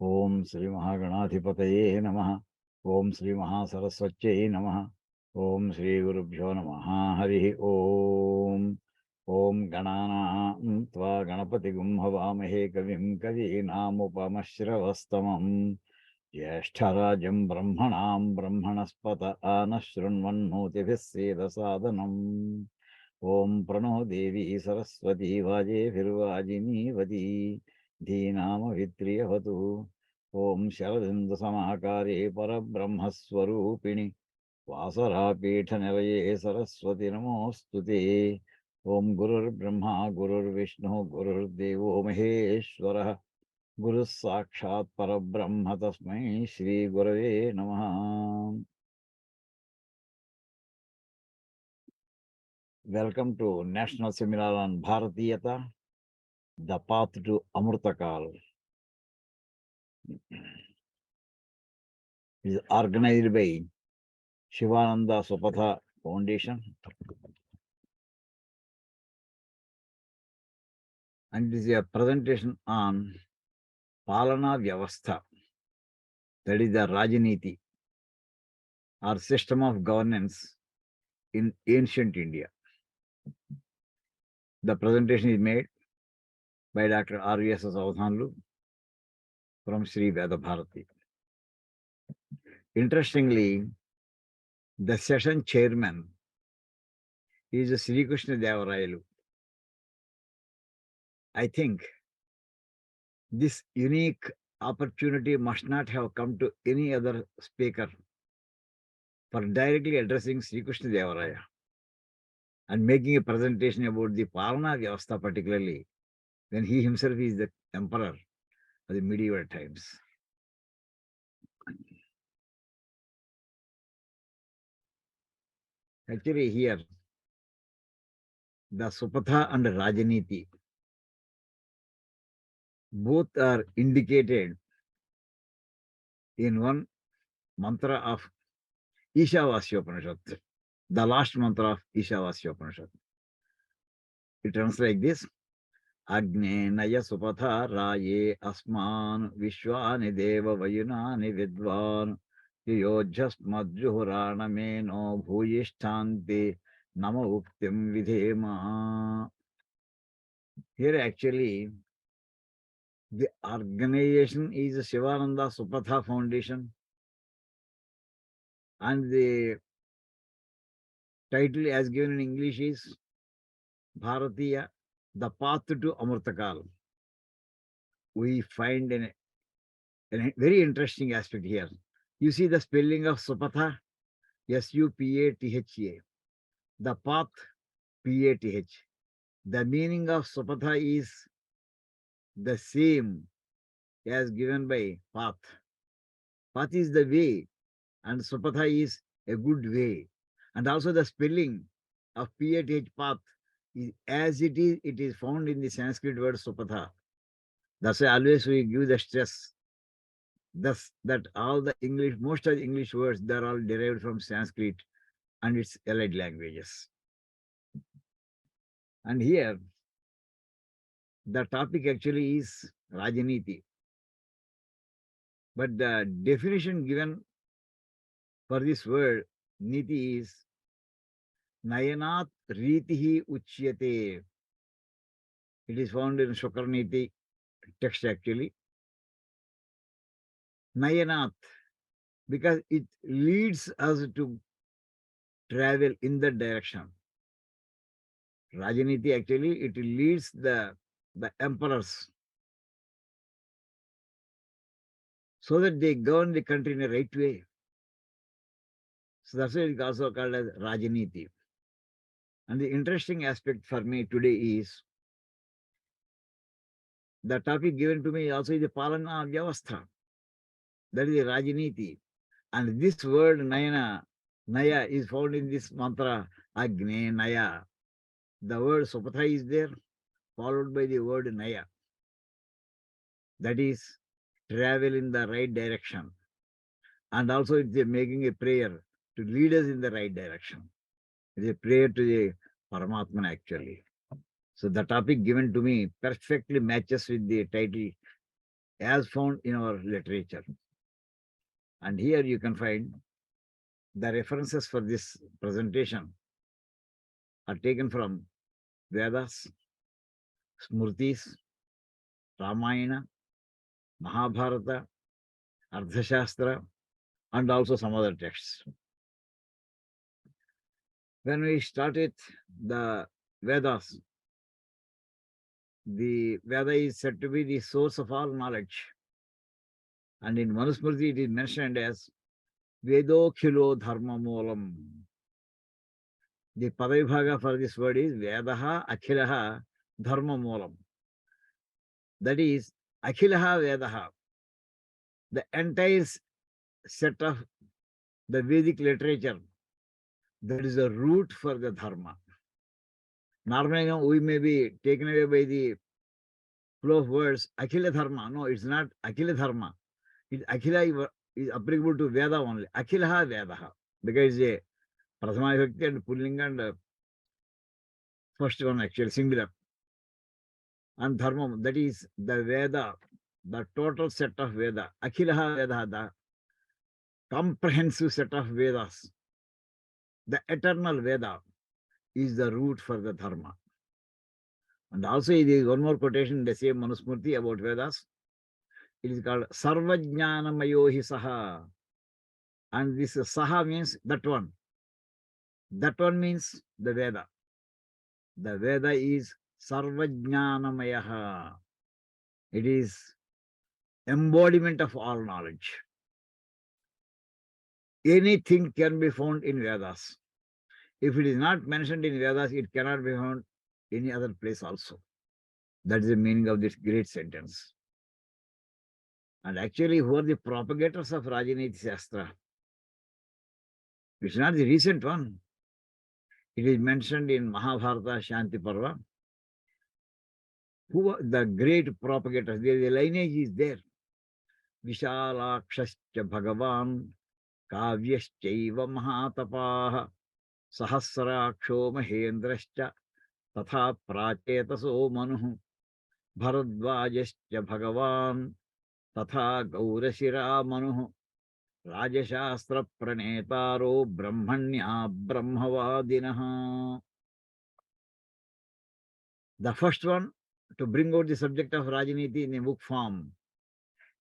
ఓం శ్రీ మహాగణాధిపతయే నమః. ఓం శ్రీ మహాసరస్వత్యై నమః. ఓం శ్రీ గురుభ్యో నమః. హరి ఓం. ఓం గణానాం త్వా గణపతిగుం హవామహే కవిం కవీనాముపమశ్రవస్తమం జ్యేష్ఠరాజం బ్రహ్మణాం బ్రహ్మణస్పత ఆనశృణ్వన్నోతిభిः సేదసాదనం. ఓం ప్రణో దేవీ సరస్వతీ వాజేభిర్వాజినీవతి ధీనామవిత్రియవతు. ఓం శరదిందుసమాకారే పరబ్రహ్మస్వరూపిణి వాసరాపీఠనిలయే సరస్వతి నమోऽస్తు. ఓం గురుర్బ్రహ్మా గురుర్విష్ణుః గురుర్దేవో మహేశ్వరः గురుः సాక్షాత్ పరబ్రహ్మ తస్మై శ్రీ గురవే నమః. Welcome to National Seminar on Bharateyata, the path to amritkal. It is organized by Shivananda Supatha Foundation, and it is a presentation on Palana Vyavastha, that is the Rajaniti, or system of governance in ancient India. The presentation is made by Dr. R.V.S.S Avadhanulu from Sri Veda Bharati. Interestingly, the session chairman is Sri Krishna Devarayalu. I think this unique opportunity must not have come to any other speaker for directly addressing Sri Krishna Devaraya and making a presentation about the Palana Vyavastha, particularly when he himself is the emperor of the medieval times. Actually, here, the Supatha and Rajaniti both are indicated in one mantra of Ishavasyopanishad, the last mantra of Ishavasyopanishad. It runs like this: Agne Naya Supatha Raye Asman Vishwani Deva Vayunani Vidvan Yojas Madjuhurana Meno Bhuyishtanti Nama Uktim Vidhema. Here actually the organization is the Shivananda Supatha Foundation, and the title as given in English is Bharateeya, the path to amritkal. We find a very interesting aspect here. You see the spelling of Supatha, S-U-P-A-T-H-A. The path, P-A-T-H. The meaning of Supatha is the same as given by path. Path is the way, and Supatha is a good way. And also the spelling of P-A-T-H, path, is as it is found in the Sanskrit word Supatha. That's why always we give the stress. Thus, that all the English, most of the English words, they're all derived from Sanskrit and its allied languages. And here, the topic actually is Rajaniti. But the definition given for this word, Niti, is Nayanat Ritihi Uchyate. It is found in Shukarniti text actually. Nayanat, because it leads us to travel in that direction. Rajaniti actually, it leads the emperors so that they govern the country in a right way. So that's why it's also called as Rajaniti. And the interesting aspect for me today is the topic given to me also is the Palana Vyavastha. That is the Rajaniti. And this word Naya is found in this mantra, Agne Naya. The word Supatha is there, followed by the word Naya. That is, travel in the right direction. And also it's making a prayer to lead us in the right direction. It's a prayer to the Paramatman actually. So the topic given to me perfectly matches with the title as found in our literature. And here you can find the references for this presentation are taken from Vedas, Smritis, Ramayana, Mahabharata, Arthashastra, and also some other texts. When we started the Vedas, the Veda is said to be the source of all knowledge. And in Manusmriti, it is mentioned as Vedokhilo Dharma Moolam. The Padavibhaga for this word is Vedaha Akhilaha Dharma Moolam. That is, Akhilaha Vedaha. The entire set of the Vedic literature, that is the root for the Dharma. Normally, we may be taken away by the flow of words, Akhila Dharma. No, it's not Akhila Dharma. Akhila is applicable to Veda only. Akhilaha Vedaha. Because it's a Prathama Vibhakti and Pullinga and first one actually singular. And Dharma, that is the Veda, the total set of Veda. Akhilaha Vedaha, the comprehensive set of Vedas. The eternal Veda is the root for the Dharma. And also there is one more quotation in the same Manusmriti about Vedas. It is called Sarvajnanamayo hi Saha. And this Saha means that one. That one means the Veda. The Veda is Sarvajnanamayaha. It is embodiment of all knowledge. Anything can be found in Vedas. If it is not mentioned in Vedas, it cannot be found any other place also. That is the meaning of this great sentence. And actually, who are the propagators of Rajaniti Shastra? It's not the recent one. It is mentioned in Mahabharata Shanti Parva. Who are the great propagators? The lineage is there. Vishalakshascha Bhagavan Kavyashchaiva Mahatapaha Sahasraksho Mahendrascha Tatha Prachetaso Manuh Bharadvajascha Bhagavan Tatha Gaurashira Manuh Rajashastra Pranetaro Brahmanya Brahmavadinaha. The first one to bring out the subject of Rajaniti in a book form,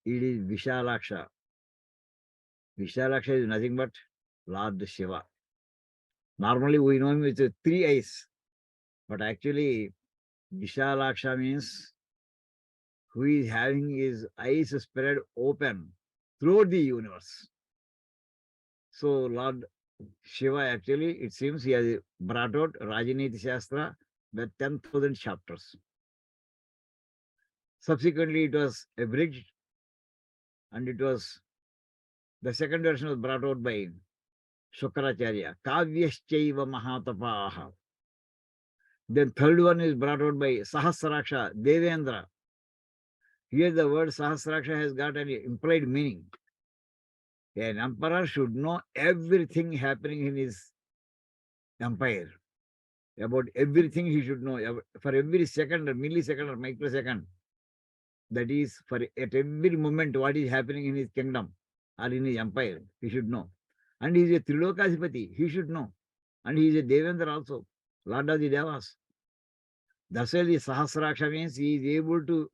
it is Vishalaksha. Vishalaksha is nothing but Lord Shiva. Normally we know him with 3 eyes, but actually Vishalaksha means who is having his eyes spread open throughout the universe. So Lord Shiva actually, it seems he has brought out Rajaniti Shastra with 10,000 chapters. Subsequently, it was abridged and it was, the second version was brought out by Shukracharya, Kavyashchaiva Mahatapaha. Then third one is brought out by Sahasraksha, Devendra. Here the word Sahasraksha has got an implied meaning. An emperor should know everything happening in his empire. About everything he should know, for every second or millisecond or microsecond. That is, for at every moment what is happening in his kingdom or in his empire, he should know. And he is a Trilokasipati, he should know. And he is a Devendra also, Lord of the Devas. That's why the Sahasraksha means he is able to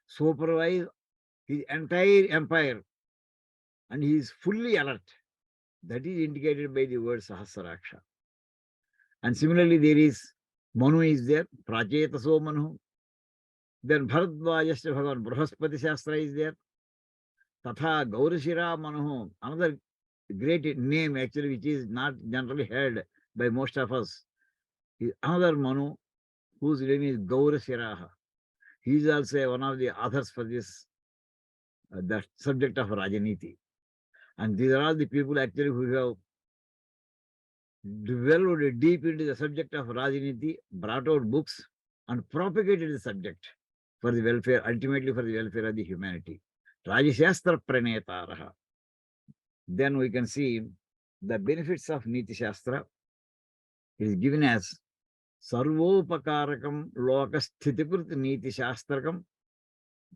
supervise his entire empire and he is fully alert. That is indicated by the word Sahasraksha. And similarly, there is Manu is there, Prachetaso Manu. Then Bharadvajasya Bhagavan, Brahaspati Shastra is there. Tatha Gaurashira Manu, another great name actually, which is not generally heard by most of us, is another Manu whose name is Gaurashiraha. He is also one of the authors for this, the subject of Rajaniti. And these are all the people actually who have delved deep into the subject of Rajaniti, brought out books, and propagated the subject for the welfare, ultimately for the welfare of the humanity. Rajashastra Pranetaraha. Then we can see the benefits of Niti Shastra. It is given as Sarvopakarakam Lokasthitipurt Niti Shastrakam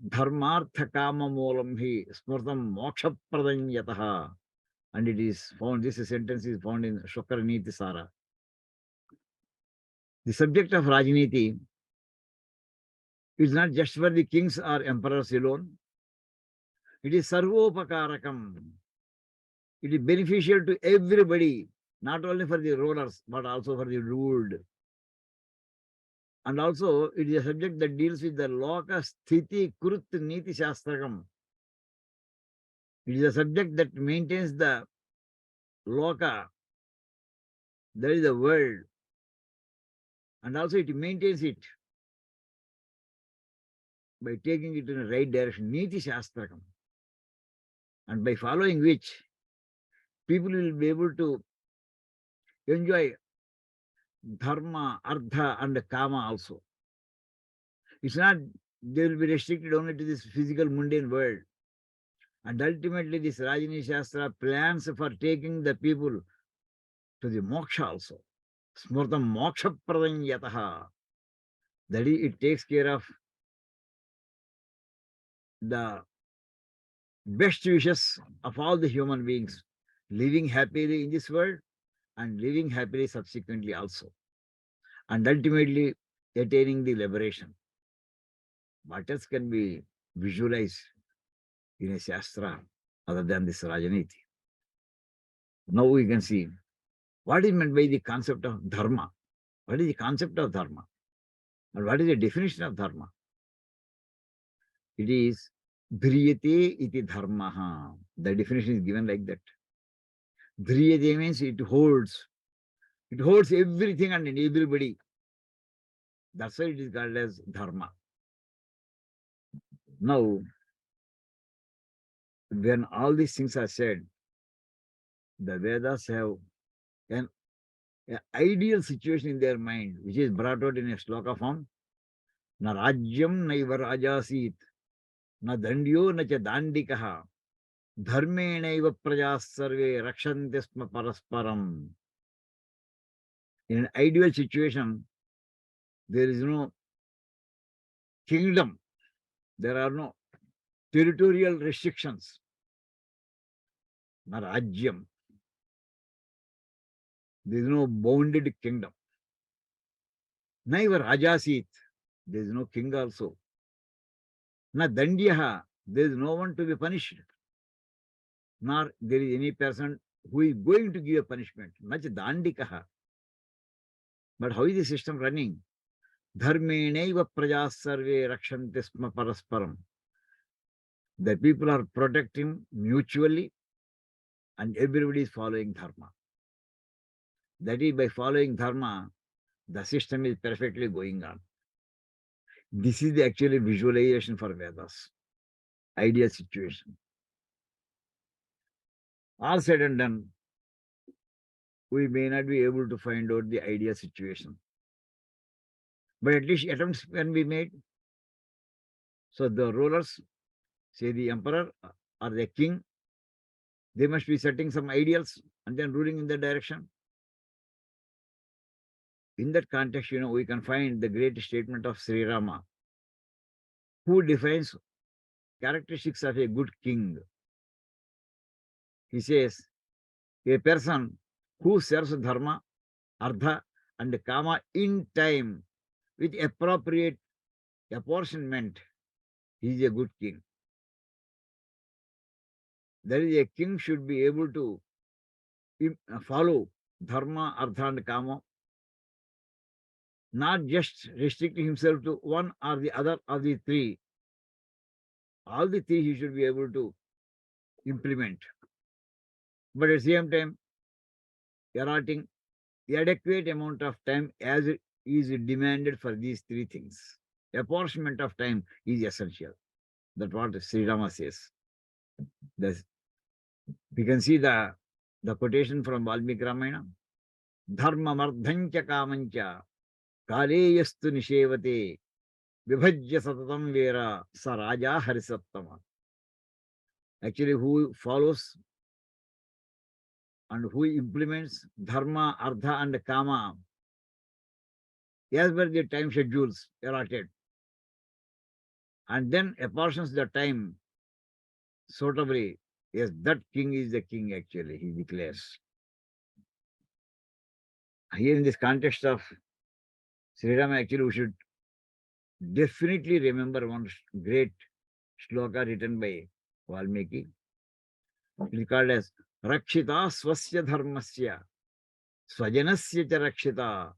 Dharmartha kama moolam hi smurtam moksha pradanyataha. And it is found, this sentence is found in Shukra Niti Sara. The subject of Rajniti is not just for the kings or emperors alone. It is sarvopakarakam. It is beneficial to everybody, not only for the rulers, but also for the ruled. And also, it is a subject that deals with the loka sthiti krut niti shastrakam. It is a subject that maintains the loka, that is the world, and also it maintains it by taking it in the right direction, niti shastrakam, and by following which people will be able to enjoy dharma, artha, and kama also. It's not, they will be restricted only to this physical mundane world. And ultimately, this Rajini Shastra plans for taking the people to the moksha also. Smurtam moksha pradanyataha. That is, it takes care of the best wishes of all the human beings, living happily in this world and living happily subsequently also. And ultimately attaining the liberation. What else can be visualized in a Shastra other than this Rajaniti? Now we can see what is meant by the concept of dharma. What is the concept of dharma? And what is the definition of dharma? It is dhriyate iti dharmaha. The definition is given like that. Dhriyate means it holds. It holds everything and everybody. That's why it is called as dharma. Now, when all these things are said, the Vedas have an ideal situation in their mind, which is brought out in a sloka form. Na rajyam naiva rajasit, na dandyo na cha dandikaha, dharmenaiva prajas sarve rakshanti sma parasparam. In an ideal situation, there is no kingdom, there are no territorial restrictions. Na rajyam, there is no bounded kingdom. Naiva rajasit, there is no king also. Na dandyaha, there is no one to be punished. Nor there is any person who is going to give a punishment. Nach dandikaha. But how is the system running? Dharmenaiva prajas sarve rakshanti sma parasparam. The people are protecting mutually and everybody is following dharma. That is, by following dharma, the system is perfectly going on. This is the actual visualization for Vedas. Ideal situation. All said and done, we may not be able to find out the ideal situation. But at least attempts can be made. So the rulers, say the emperor or the king, they must be setting some ideals and then ruling in that direction. In that context, we can find the great statement of Sri Rama, who defines characteristics of a good king. He says, a person who serves dharma, artha, and kama in time with appropriate apportionment, he is a good king. That is, a king should be able to follow dharma, artha, and kama, not just restricting himself to one or the other of the three. All the three he should be able to implement. But at the same time, allotting the adequate amount of time as it is demanded for these three things. Apportionment of time is essential. That's what Sri Rama says. We can see the quotation from Valmiki Ramayana. Dharma mardhancha kamancha kaleyastu nishevate vibhajya satatam vera sa raja harisattama. Actually, who follows and who implements dharma, artha, and kama as per the time schedules allotted, and then apportions the time suitably. Yes, that king is the king actually, he declares. Here in this context of Sri Rama, actually, we should definitely remember one great shloka written by Valmiki. It is called as Rakshita Swasya Dharmasya Swajanasya cha Rakshita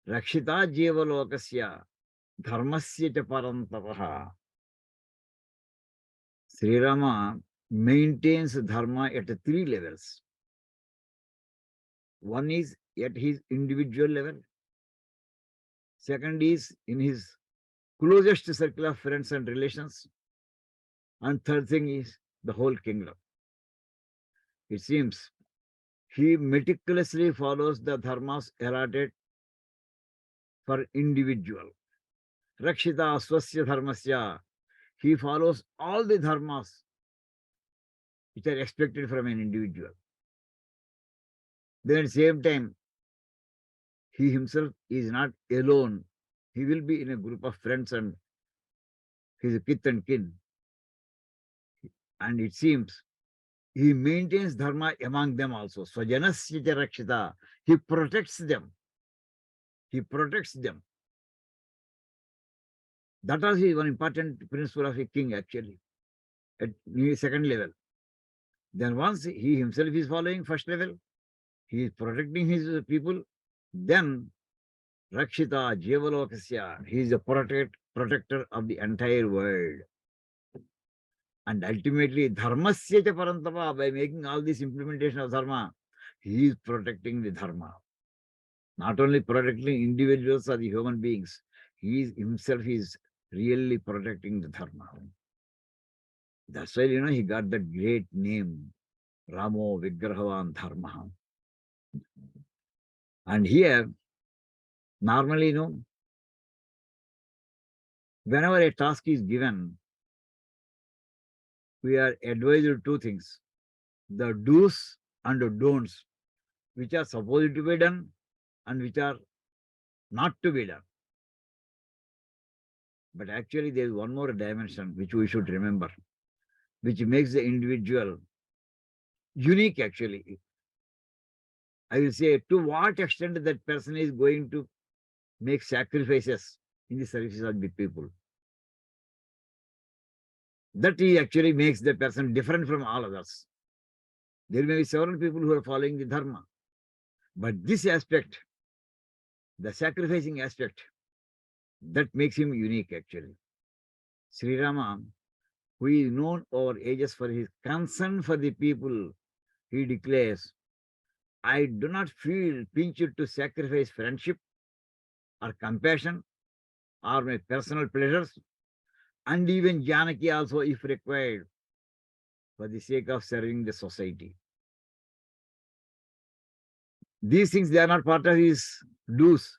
Rakshita Jeevalokasya Dharmasya cha Parantavaha. Sri Rama maintains dharma at three levels. One is at his individual level. Second is in his closest circle of friends and relations. And third thing is the whole kingdom. It seems he meticulously follows the dharmas allotted for individual. Rakshita Swasya Dharmasya. He follows all the dharmas which are expected from an individual. Then at the same time, he himself is not alone. He will be in a group of friends and his kith and kin. And it seems he maintains dharma among them also. Swajanasya cha Rakshita. He protects them. He protects them. That is one important principle of a king actually at the second level. Then once he himself is following first level, he is protecting his people. Then Rakshita Jeevalokasya, he is the protector of the entire world. And ultimately, Dharmasya cha Parantapa, by making all this implementation of Dharma, he is protecting the Dharma. Not only protecting individuals or the human beings, he is himself is really protecting the Dharma. That's why, he got that great name, Ramo Vigrahavan Dharma. And here, normally, whenever a task is given, we are advised two things, the do's and the don'ts, which are supposed to be done and which are not to be done. But actually, there is one more dimension which we should remember, which makes the individual unique actually. I will say to what extent that person is going to make sacrifices in the services of the people. That he actually makes the person different from all others. There may be several people who are following the dharma, but this aspect, the sacrificing aspect, that makes him unique actually. Sri Rama, who is known over ages for his concern for the people, he declares, I do not feel pinched to sacrifice friendship or compassion or my personal pleasures, and even Janaki also, if required, for the sake of serving the society. These things, they are not part of his do's,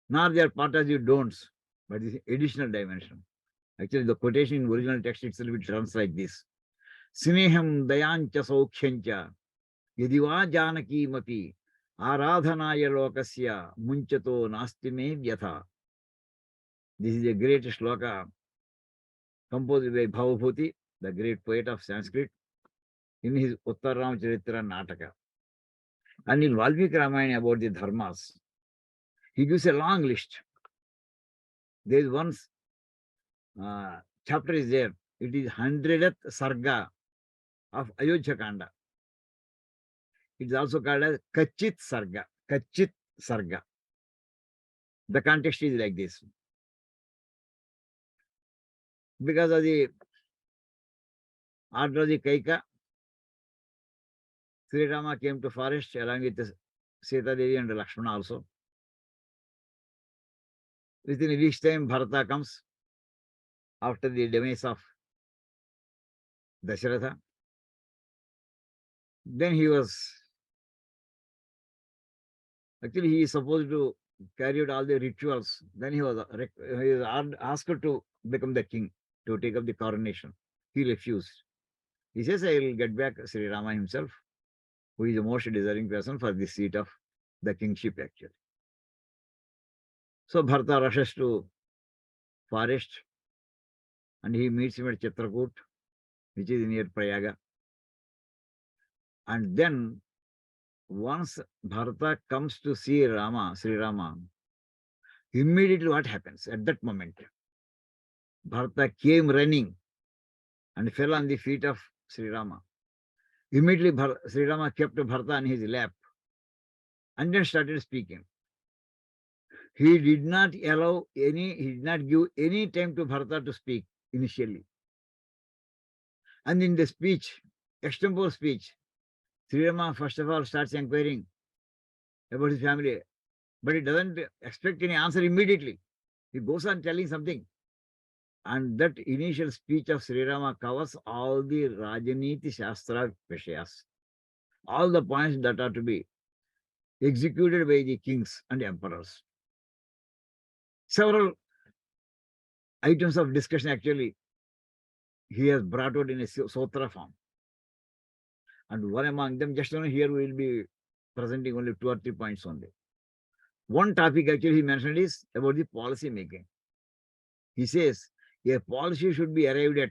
nor they are part of his don'ts, but this additional dimension. Actually, the quotation in original text itself, it runs like this. Sneham dayancha saukhyancha yadiva janaki mapi aradhanaya lokasya munchato nasti me vyatha. This is a great shloka composed by Bhavabhuti, the great poet of Sanskrit, in his Uttar Ramacharitra Nataka. And in Valmiki Ramayana about the dharmas, he gives a long list. There is one chapter is there. It is 100th Sarga of Ayodhya Kanda. It is also called as Kachit Sarga. Kachit Sarga. The context is like this. Because of the order of the Kaika, Sri Rama came to forest along with Sita Devi and Lakshmana also. Within a week's time, Bharata comes after the demise of Dasharatha. Then he is supposed to carry out all the rituals. Then he was asked to become the king, to take up the coronation. He refused. He says, I will get back Sri Rama himself, who is the most deserving person for the seat of the kingship actually. So Bharata rushes to forest and he meets him at Chitrakoot, which is near Prayaga. And then once Bharata comes to see Sri Rama, immediately what happens at that moment? Bharata came running and fell on the feet of Sri Rama. Immediately Sri Rama kept Bharata on his lap and then started speaking. He did not give any time to Bharata to speak initially. And in the speech, extempore speech, Sri Rama first of all starts inquiring about his family, but he doesn't expect any answer immediately. He goes on telling something. And that initial speech of Sri Rama covers all the Rajaniti Shastra Vishayas, all the points that are to be executed by the kings and emperors. Several items of discussion actually he has brought out in a sutra form. And one among them, just only here we will be presenting only 2 or 3 points only. One topic actually he mentioned is about the policy making. He says a policy should be arrived at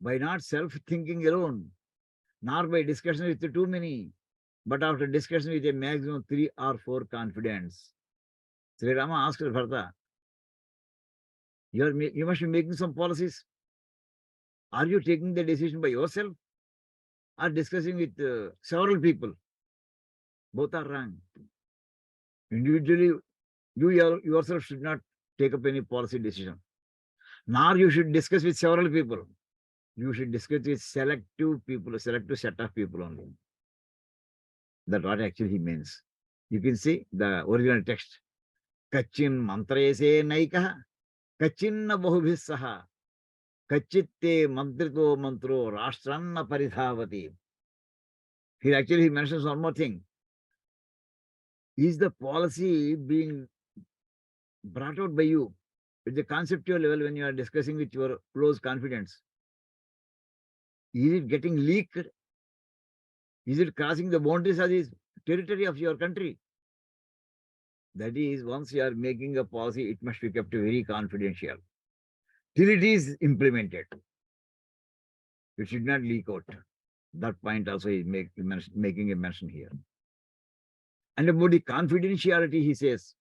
by not self-thinking alone, nor by discussion with too many, but after discussion with a maximum 3 or 4 confidants. Sri Rama asked Bharata, you must be making some policies. Are you taking the decision by yourself or discussing with several people? Both are wrong. Individually, you yourself should not take up any policy decision. Nor you should discuss with several people. You should discuss with selective people, a selective set of people only. That's what actually he means. You can see the original text. Kachin mantrese naikah, kachinna bahubhissaha, kachitte mantrito mantro rashtranna paridhavati. Here actually he mentions one more thing. Is the policy being brought out by you at the conceptual level when you are discussing with your close confidants? Is it getting leaked? Is it crossing the boundaries of the territory of your country? That is, once you are making a policy, it must be kept very confidential till it is implemented. It should not leak out. That point also is making a mention here. And about the confidentiality, he says,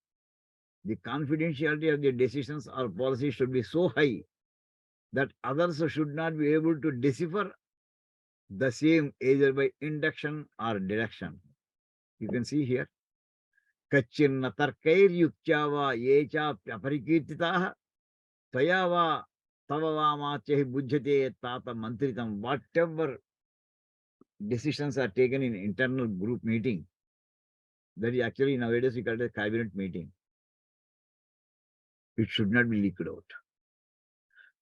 the confidentiality of the decisions or policies should be so high that others should not be able to decipher the same either by induction or deduction. You can see here. Kachinna tarkair yukyava yecha aparikirtitaha tayava tavavamachehi bujjate tata mantritam. Whatever decisions are taken in internal group meeting, that is actually nowadays we call it a cabinet meeting. It should not be leaked out.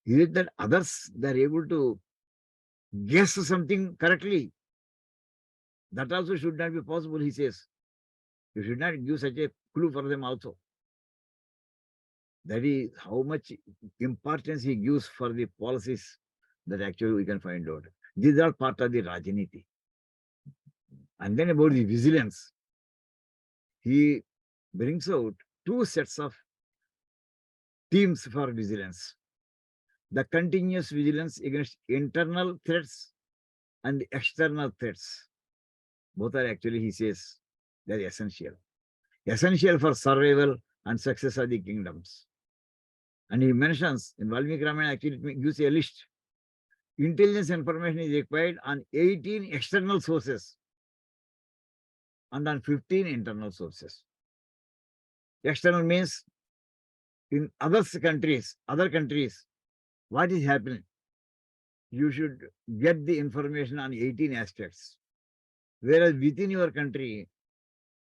Is it that others they are able to guess something correctly? That also should not be possible, he says. You should not give such a clue for them also. That is how much importance he gives for the policies that actually we can find out. These are part of the Rajaniti. And then about the vigilance, he brings out 2 sets of themes for vigilance. The continuous vigilance against internal threats and external threats. Both are actually, he says, they're essential. Essential for survival and success of the kingdoms. And he mentions in Valmiki Ramayana, actually it gives a list. Intelligence information is required on 18 external sources and on 15 internal sources. External means in other countries, what is happening? You should get the information on 18 aspects. Whereas within your country,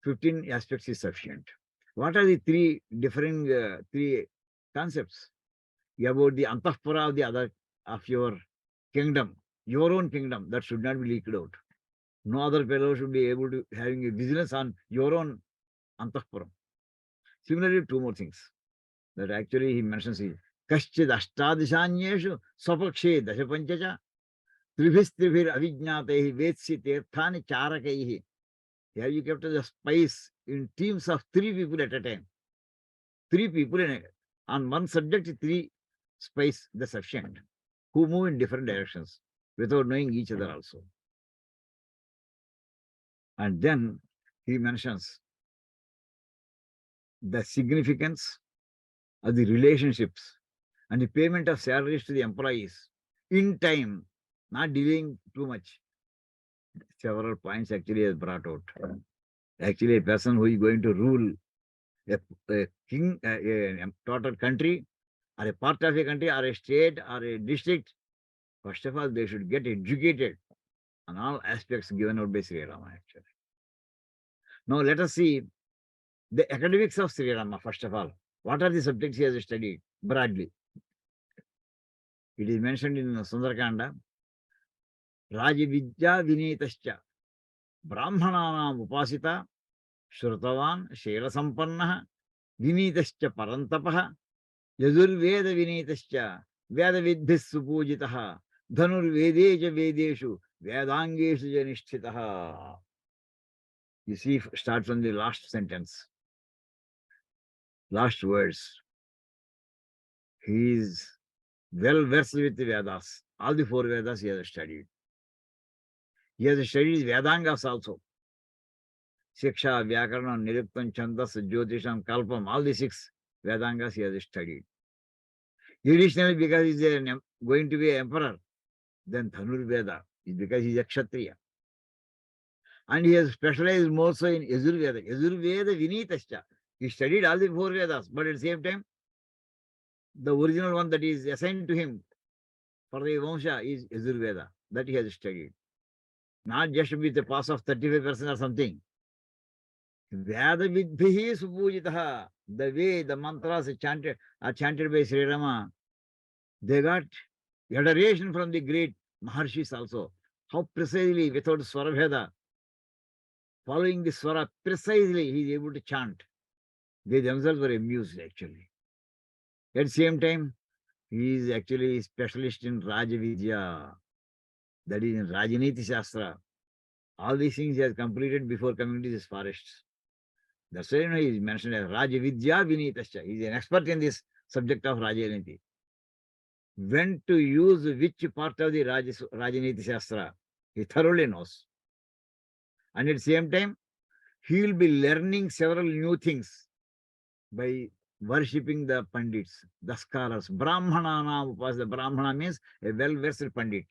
15 aspects is sufficient. What are the 3 differing 3 concepts? About the antahpura of the other of your kingdom, your own kingdom, that should not be leaked out. No other fellow should be able to having a vigilance on your own antahpuram. Similarly, 2 more things that actually he mentions is Kaschid Ashtadishanyeshu Swapakshe Dashapanchacha Tribhir Avijnatehi Vetsi Tirthani Charakaihi. Here you kept the spice in teams of 3 people at a time. 3 people on one subject, 3 spies, the sufficient. who move in different directions without knowing each other also. And then he mentions the significance of the relationships and the payment of salaries to the employees in time, not delaying too much. Several points actually has brought out. Actually, a person who is going to rule a king, a total country, or a part of a country, or a state, or a district, first of all, they should get educated on all aspects given out by Sri Rama, actually. Now, let us see the academics of Sri Rama, first of all. What are the subjects he has studied broadly? It is mentioned in Sundarakanda, Rajavidya Vinetascha, Brahmananam Upasita, Shrutavan, Shela Sampannah, Vinetascha Parantapah, Yajurveda Vinetascha, Veda Vidhis Supujitaha, Dhanur Vedeja Vedeshu, Vedangeshu Janishthitaha. You see, start from the last sentence, last words. He is well versed with the Vedas. All the four Vedas he has studied. He has studied Vedangas also. Shiksha, Vyakarana, Niruktam, Chandas, Jyotisham, Kalpam, all the six Vedangas he has studied. Additionally, because he is going to be an emperor, then Dhanur Veda is because he is a Kshatriya. And he has specialized more so in Yajurveda. Yajurveda Vinitascha. He studied all the four Vedas, but at the same time, the original one that is assigned to him for the Vamsha is Yajurveda. That he has studied. Not just with a pass of 35% or something. Veda Vidbhihi Supujitaha. The way the mantras are chanted by Sri Rama, they got adoration from the great Maharshis also. How precisely, without Swara Veda, following the Swara precisely, he is able to chant. They themselves were amused actually. At the same time, he is actually a specialist in Rajavidya, that is in Rajaniti Shastra. All these things he has completed before coming to these forests. That's why he is mentioned as Rajavidya Vinitascha. He is an expert in this subject of Rajaniti. When to use which part of the Rajaniti Shastra, he thoroughly knows. And at the same time, he will be learning several new things by worshipping the Pandits, the scholars. Brahmana Upas, the Brahmana means a well-versed Pandit.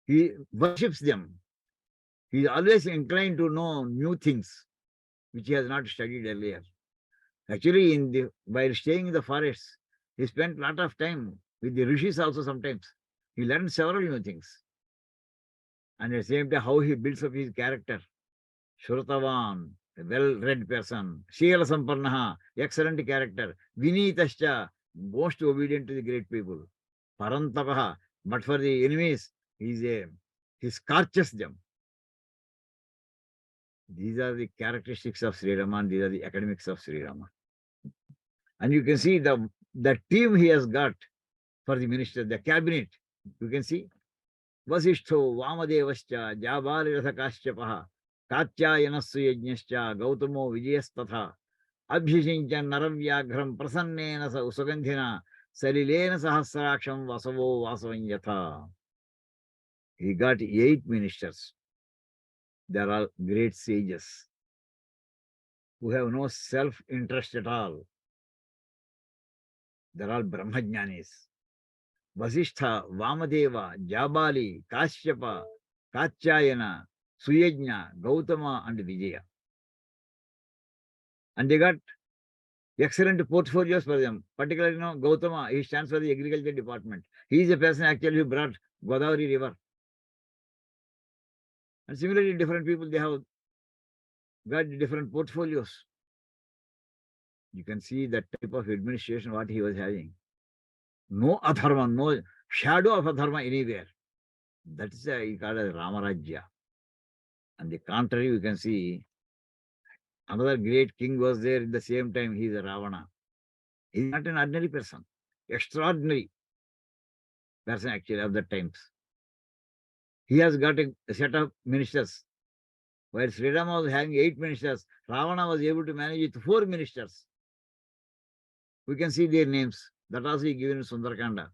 He worships them. He is always inclined to know new things which he has not studied earlier. Actually, while staying in the forests, he spent a lot of time with the rishis also sometimes. He learned several new things. And at the same time, how he builds up his character. Shrutavan, a well-read person. Shila Samparnaha, excellent character. Vinitascha, most obedient to the great people. Parantapaha, but for the enemies, he scorches them. These are the characteristics of Sri Rama, and these are the academics of Sri Rama. And you can see the team he has got for the minister, the cabinet. You can see Vasishtho, Vamadevascha, Jabali Rasakashchapaha, Katyayanasu Yajnascha, Gautamo Vijayastatha, Abhishinchan Naravyaghram Prasannena Sa Usagandhina, Salilena Sahasraksham Vasavo Vasavanyatha. He got 8 ministers. They are all great sages who have no self-interest at all. They are all Brahmajnanis. Vasishtha, Vamadeva, Jabali, Kashyapa, Katyayana, Suyajna, Gautama, and Vijaya. And they got excellent portfolios for them. Particularly, Gautama, he stands for the agriculture department. He is a person actually who brought Godavari river. And similarly, different people, they have got different portfolios. You can see that type of administration what he was having. No adharma, no shadow of adharma anywhere. That is he called as Ramarajya. On the contrary, you can see another great king was there at the same time. He is a Ravana. He is not an ordinary person. Extraordinary person actually of the times. He has got a set of ministers. While Sri Rama was having 8 ministers, Ravana was able to manage with 4 ministers. We can see their names. That also is given in Sundarakanda.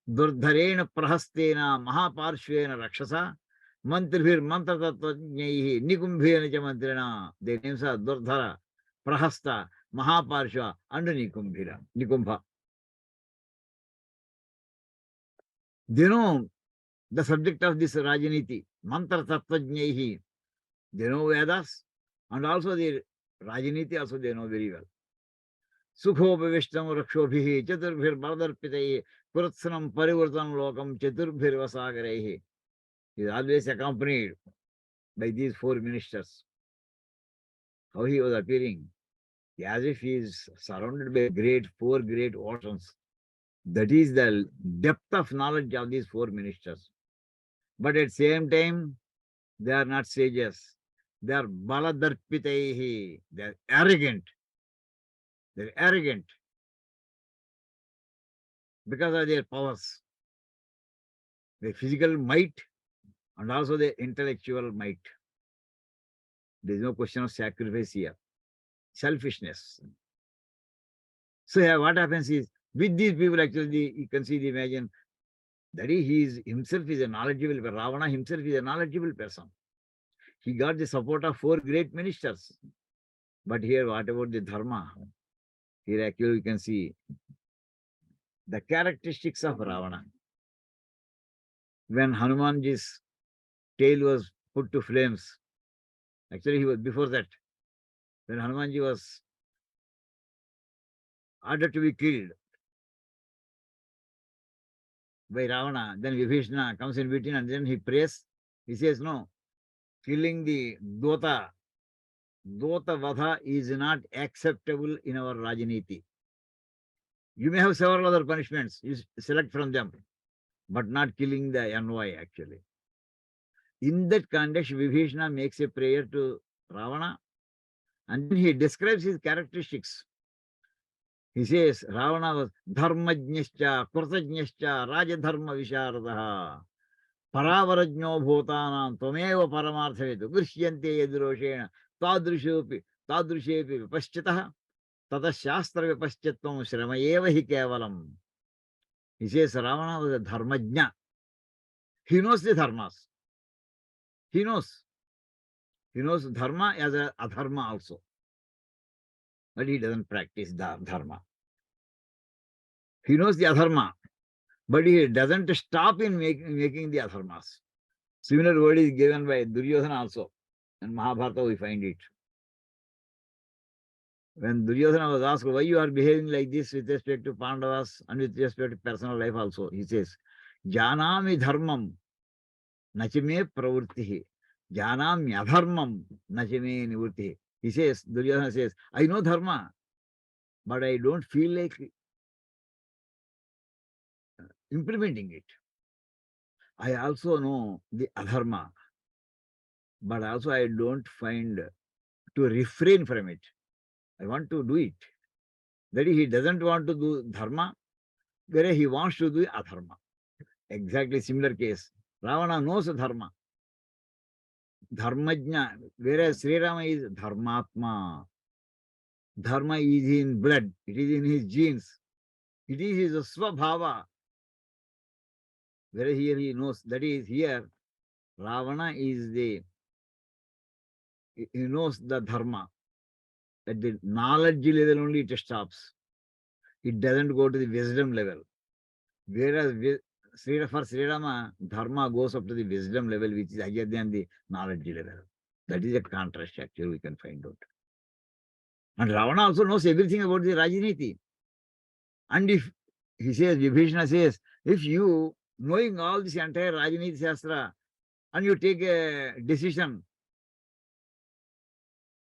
Durdharena prahastena mahaparshvena rakshasa mantribhir mantratatvajnaihi nikumbhena cha mantrina. Their names are Durdhara, Prahasta, Mahaparshva, and Nikumbha. They know the subject of this Rajaniti, Mantra Tattvajnaihi. They know Vedas and also the Rajaniti also they know very well. Sukhopavistam rakshobhihi chaturbhir bhardarpitaihi kurutsanam parivartanam lokam chaturbhir vasagaraihi. He is always accompanied by these four ministers. How he was appearing, as if he is surrounded by four great oceans. That is the depth of knowledge of these four ministers. But at the same time, they are not sages. They are baladarpitaihi. They are arrogant. They are arrogant because of their powers, their physical might and also their intellectual might. There is no question of sacrifice here. Selfishness. So here what happens is, with these people actually, you can see the imagine that himself is a knowledgeable person. Ravana himself is a knowledgeable person. He got the support of four great ministers. But here, what about the dharma? Here actually you can see the characteristics of Ravana. When Hanumanji's tail was put to flames, actually he was before that, when Hanumanji was ordered to be killed by Ravana, then Vibhishana comes in between and then he prays. He says, no, killing the Dota Vadha is not acceptable in our Rajaniti. You may have several other punishments, you select from them, but not killing the envoy actually. In that context, Vibhishana makes a prayer to Ravana and then he describes his characteristics. He says, Ravana was dharmajnyascha, kurtajnyascha, rajadharma visharadaha, paravarajno bhutanam, tvameva paramarthavetu, grishyante yadiroshena, tadrushepi vipaschataha, tata shastra vipaschatvam shrama eva hi kevalam. He says, Ravana was a dharmajna. He knows the dharmas. He knows dharma as a adharma also. But he doesn't practice the dharma. He knows the adharma, but he doesn't stop in making the adharmas. Similar word is given by Duryodhana also. In Mahabharata we find it. When Duryodhana was asked why you are behaving like this with respect to Pandavas and with respect to personal life also, he says, Janami dharmam nachime pravurtihi. Janami adharmam nachime nivurtihi. He says, Duryodhana says, I know dharma, but I don't feel like implementing it. I also know the adharma, but also I don't find to refrain from it. I want to do it. That is, he doesn't want to do dharma, whereas he wants to do adharma. Exactly similar case. Ravana knows dharma, dharmajna, whereas Sri Rama is dharmatma. Dharma is in blood, it is in his genes, it is his swabhava. Whereas here he knows, that is here, Ravana is he knows the dharma. At the knowledge level only it stops. It doesn't go to the wisdom level. Whereas for Sri Rama, dharma goes up to the wisdom level, which is higher than the knowledge level. That is a contrast actually we can find out. And Ravana also knows everything about the Rajniti. And if he says, Vibhishana says, if you knowing all this entire Rajniti Shastra and you take a decision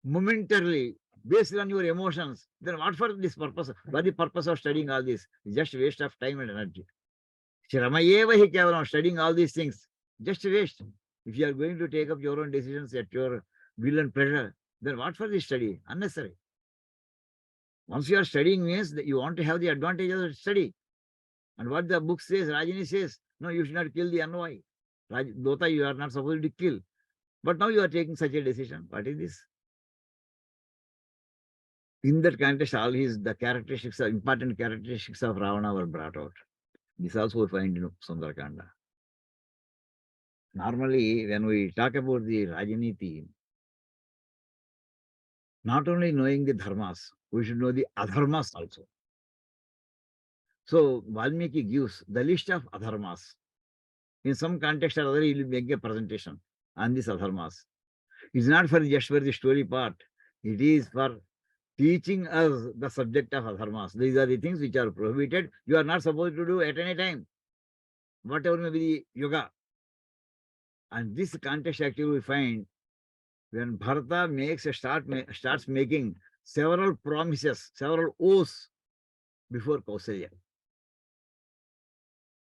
momentarily based on your emotions, then what for this purpose? What the purpose of studying all this? It's just waste of time and energy. Shramayeva hi kevalam, studying all these things, just waste. If you are going to take up your own decisions at your will and pleasure, then what for this study? Unnecessary. Once you are studying means that you want to have the advantage of the study. And what the book says, Rajini says, no, you should not kill the envoy. Dota, you are not supposed to kill. But now you are taking such a decision. What is this? In that context, all the characteristics, important characteristics of Ravana were brought out. This also we find in Sundarakanda. Normally, when we talk about the Rajaniti, not only knowing the dharmas, we should know the adharmas also. So Valmiki gives the list of adharmas. In some context or other, he will make a presentation on these adharmas. It's not for just for the story part. It is for teaching us the subject of adharmas. These are the things which are prohibited. You are not supposed to do at any time, whatever may be the yoga. And this context actually we find when Bharata starts making several promises, several oaths before Kausalya.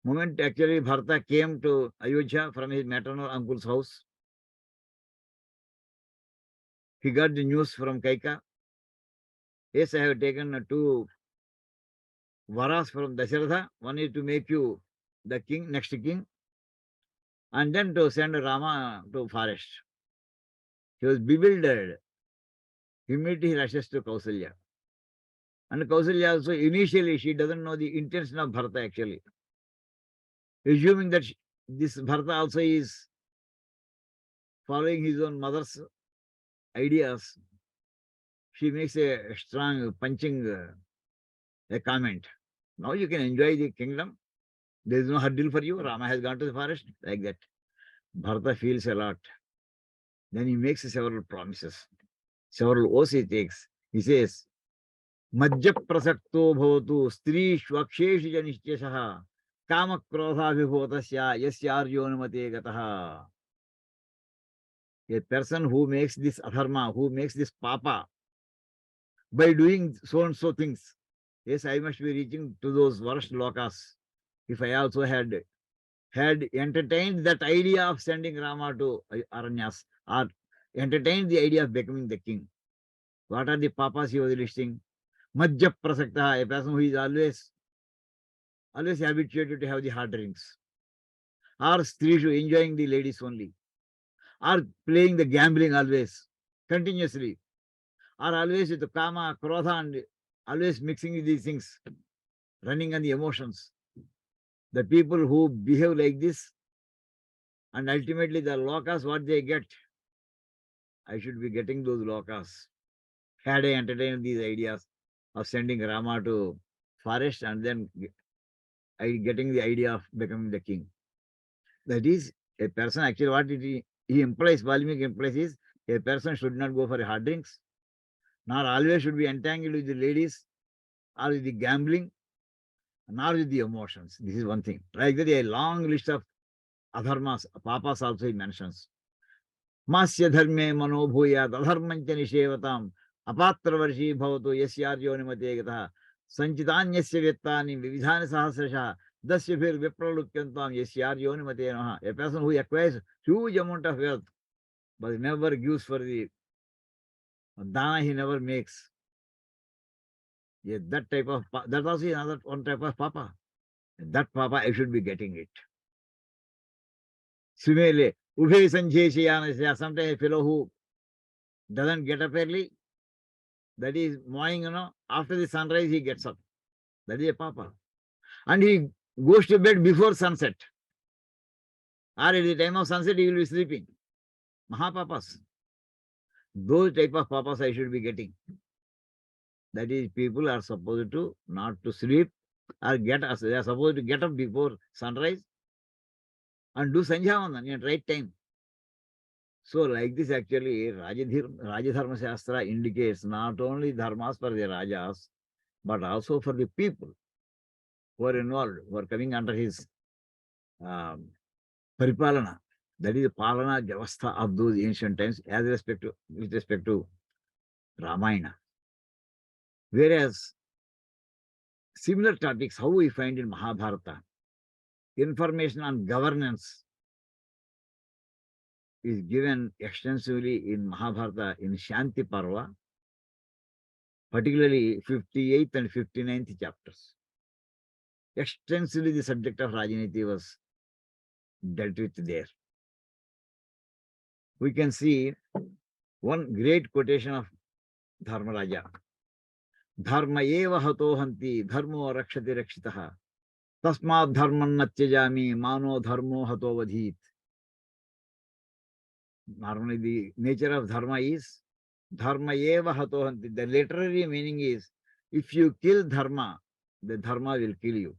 Moment actually Bharata came to Ayodhya from his maternal uncle's house, he got the news from Kaika. Yes, I have taken two varas from Dasharatha. One is to make you the king, next king, and then to send Rama to forest. He was bewildered. Immediately he rushes to Kausalya. And Kausalya also, initially, she doesn't know the intention of Bharata actually. Assuming that this Bharata also is following his own mother's ideas, she makes a strong punching a comment. Now you can enjoy the kingdom. There is no hurdle for you. Rama has gone to the forest, like that. Bharata feels a lot. Then he makes several promises, several oaths he takes. He says, Majja prasakto bhavatu stri shvaksheshi janishcheshaha kama krodha vibhotasya yasyarjonamate gataha. A person who makes this adharma, who makes this papa, by doing so and so things, yes, I must be reaching to those worst lokas. If I also had entertained that idea of sending Rama to Aranyas or entertained the idea of becoming the king. What are the papas he was listing? Majja prasakta, a person who is always habituated to have the hard drinks, or strishu, enjoying the ladies only, or playing the gambling always, continuously, or always with the kama, krodha, and always mixing with these things, running on the emotions. The people who behave like this, and ultimately the lokas, what they get, I should be getting those lokas. Had I entertained these ideas of sending Rama to forest and then getting the idea of becoming the king. That is, a person actually what he implies, Valmiki implies is a person should not go for hard drinks, nor always should be entangled with the ladies or with the gambling, nor with the emotions. This is one thing. Like that, a long list of adharmas, papas also he mentions. Masya dharme manobhuyat adharmancha nishevataam apatravarshi bhavato yasyaryo nimate gataha sanchitanyasya vyattani vividhani sahasrasha dasya phir vipralupyantam yasyaryo nimate namaha. A person who acquires huge amount of wealth but never gives for the dana, he never makes. Yeah, that type of that also is another one type of papa. That papa I should be getting it. Similarly, Ubhe Sanjeshayana, sometimes a fellow who doesn't get up early, that is morning, after the sunrise he gets up. That is a papa. And he goes to bed before sunset. Or at the time of sunset he will be sleeping. Mahapapas. Those type of papas I should be getting. That is, people are supposed to not to sleep or they are supposed to get up before sunrise and do Sanjhavandan at right time. So like this actually Rajadharma Shastra indicates not only dharmas for the rajas, but also for the people who are involved, who are coming under his um, paripalana. That is the palana javastha of those ancient times with respect to Ramayana. Whereas similar topics, how we find in Mahabharata, information on governance is given extensively in Mahabharata in Shanti Parva, particularly 58th and 59th chapters. Extensively, the subject of Rajaniti was dealt with there. We can see one great quotation of Dharmaraja. Dharma eva hato hanti dharmo rakshati rakshitaha Tasmat dharman natyajami mano dharmo hatovadhit. Normally, the nature of dharma is dharma eva hatohanti. The literary meaning is if you kill dharma, the dharma will kill you.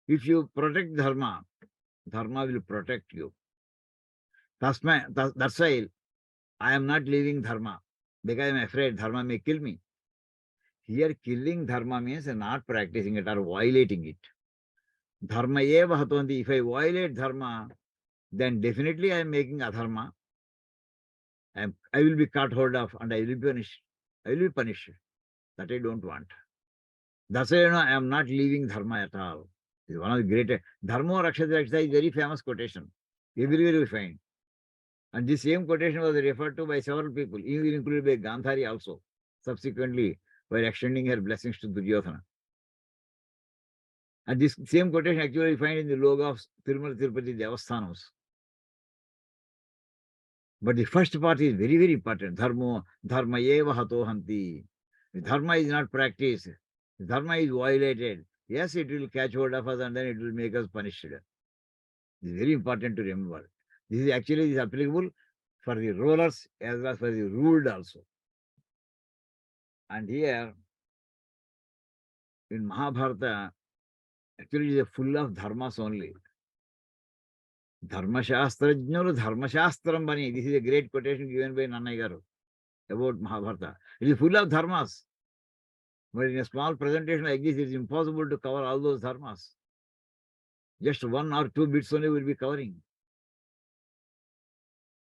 If you protect dharma, dharma will protect you. That's why I am not leaving dharma because I am afraid dharma may kill me. Here, killing dharma means not practicing it or violating it. Dharma eva hatohanti. If I violate dharma, then definitely I am making adharma. I will be caught hold of and I will be punished. I will be punished. That I don't want. That's why I am not leaving dharma at all. It's one of the greatest. Dharma Rakshati Rakshita is very famous quotation. Everywhere we find. And this same quotation was referred to by several people, even included by Gandhari also, subsequently, while extending her blessings to Duryodhana. And this same quotation actually we find in the logo of Tirumala Tirupati Devasthanams. But the first part is very, very important. Dharma eva hatohanti. If dharma is not practiced, if dharma is violated, yes, it will catch hold of us and then it will make us punished. It is very important to remember. This is actually applicable for the rulers as well as for the ruled also. And here in Mahabharata, actually it is full of dharmas only. Dharmashastrajnalu dharmashastram bani. This is a great quotation given by Nannai Garu about Mahabharata. It is full of dharmas. But in a small presentation like this, it is impossible to cover all those dharmas. Just one or two bits only will be covering.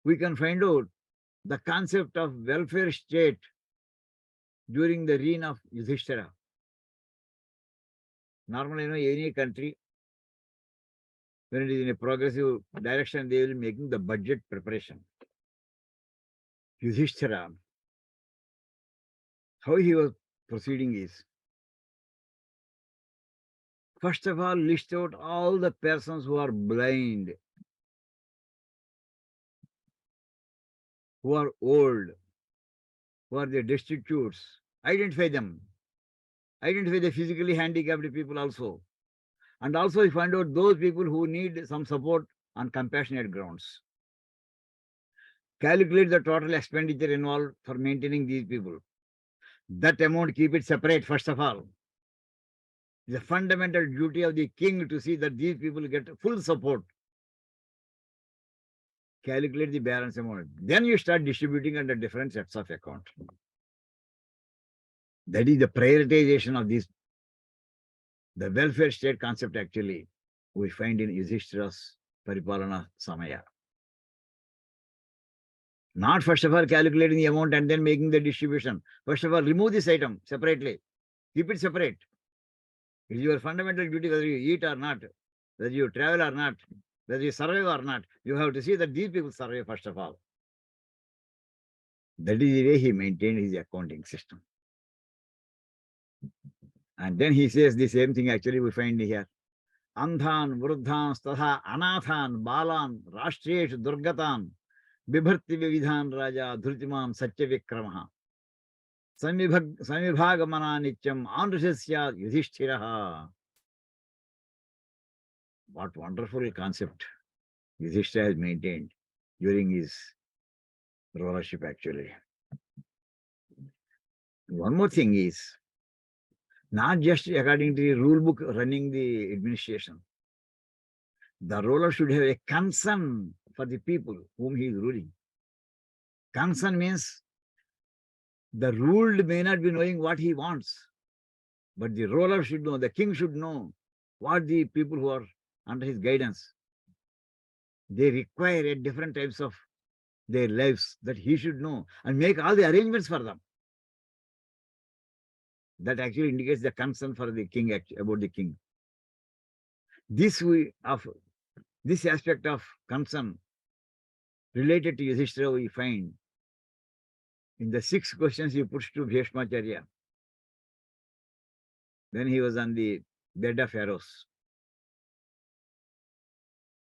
We can find out the concept of welfare state during the reign of Yudhishthira. Normally, any country, when it is in a progressive direction, they will be making the budget preparation. Yudhishthira, how he was proceeding is, first of all, list out all the persons who are blind, who are old, who are the destitutes. Identify them. Identify the physically handicapped people also. And also you find out those people who need some support on compassionate grounds. Calculate the total expenditure involved for maintaining these people. That amount, keep it separate, first of all. It's a fundamental duty of the king to see that these people get full support. Calculate the balance amount. Then you start distributing under different sets of account. That is the prioritization of this. The welfare state concept actually we find in Yudhishthira's Paripalana Samaya. Not first of all calculating the amount and then making the distribution. First of all, remove this item separately. Keep it separate. It is your fundamental duty whether you eat or not, whether you travel or not, whether you survive or not. You have to see that these people survive first of all. That is the way he maintained his accounting system. And then he says the same thing actually we find here. Andhan, Vruddhan, Stadha, Anathan, Balan, Rashtriyesh, Durgatan, Bibharti Vividhan Raja, Dhrutiman, Satyavikramaha. Samibhagamana Nityam, Andrishasya Yudhishthiraha. What wonderful concept Yudhishthira has maintained during his rulership actually. One more thing is, not just according to the rule book running the administration. The ruler should have a concern for the people whom he is ruling. Concern means the ruled may not be knowing what he wants, but the ruler should know, the king should know what the people who are under his guidance, they require at different types of their lives that he should know and make all the arrangements for them. That actually indicates the concern for the king, about the king. This aspect of concern related to Yudhishthira we find in the 6 questions he puts to Bhishmacharya when he was on the bed of arrows.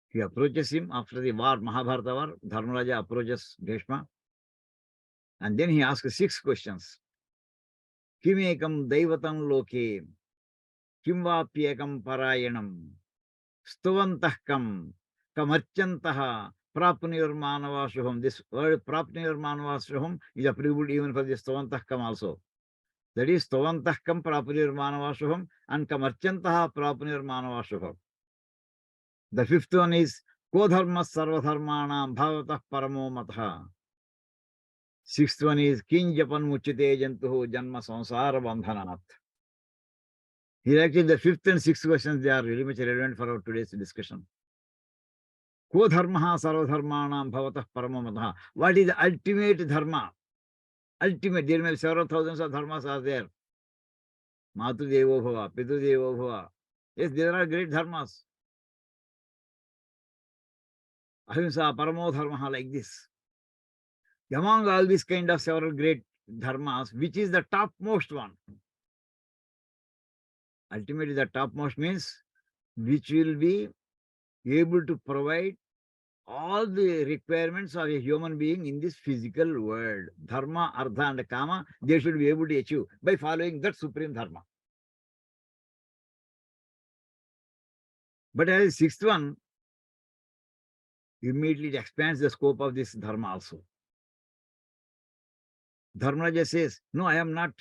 He approaches him after the war, Mahabharata war. Dharmaraja approaches Bhishma and then he asks 6 questions. Kimekam daivatam loke. Kim vapyekam parayanam. Stuvantah kam. Kamarchantah. Prapnir manavashuham. This word prapnir manavashuham is applicable even for the stuvantah kam also. That is stuvantah kam prapnir manavashuham and kamarchantah prapnir manavashuham. The fifth one is Kodharma Sarvadharmanam Bhavatah Paramo Matha. Sixth one is King Japan Muchite Jantuhu Janma Sansara Bandhanat. Here actually the fifth and sixth questions, they are really much relevant for our today's discussion. Kodharma Sarvadharmanam Bhavatah Paramo Matha. What is the ultimate dharma? Ultimate, there may be several thousands of dharmas are there. Matu Devo Bhava, Pitu Devo Bhava. Yes, there are great dharmas. Ahimsa, Paramo Dharma, like this. Among all these kind of several great dharmas, which is the topmost one? Ultimately, the topmost means which will be able to provide all the requirements of a human being in this physical world. Dharma, Artha, and Kama, they should be able to achieve by following that supreme dharma. But as the sixth one, immediately it expands the scope of this dharma also. Dharmaraja says, no, I am not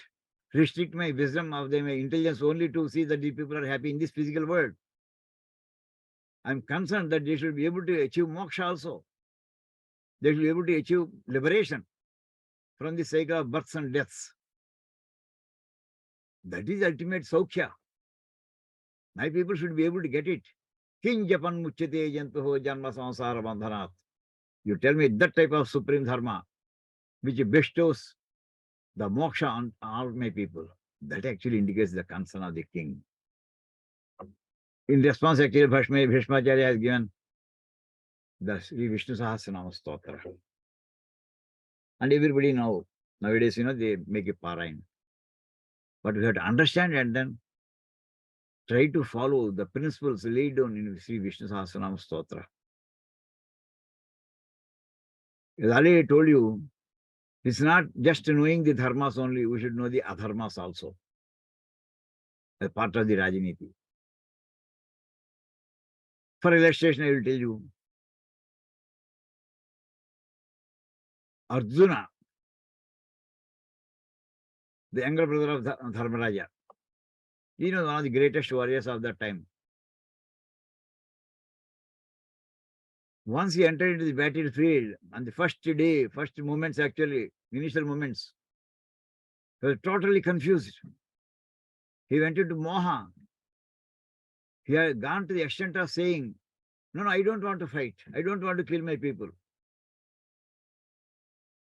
restrict my wisdom of my intelligence only to see that the people are happy in this physical world. I am concerned that they should be able to achieve moksha also. They should be able to achieve liberation from the cycle of births and deaths. That is ultimate Saukhya. My people should be able to get it. King Japan Muchate Jantuho Janma Sansara Bandhanat. You tell me that type of supreme dharma which bestows the moksha on all my people. That actually indicates the concern of the king. In response, actually, Bhishmacharya has given the Sri Vishnu Sahasranama Stotra. And everybody nowadays, they make a parayan. But we have to understand and then try to follow the principles laid down in Sri Vishnu Sahasranama Stotra. As I told you, it's not just knowing the dharmas only, we should know the adharmas also as part of the Rajaniti. For illustration, I will tell you, Arjuna, the younger brother of Dharmaraja, one of the greatest warriors of that time. Once he entered into the battlefield, on the first day, first moments actually, initial moments, he was totally confused. He went into moha. He had gone to the extent of saying, no, I don't want to fight. I don't want to kill my people.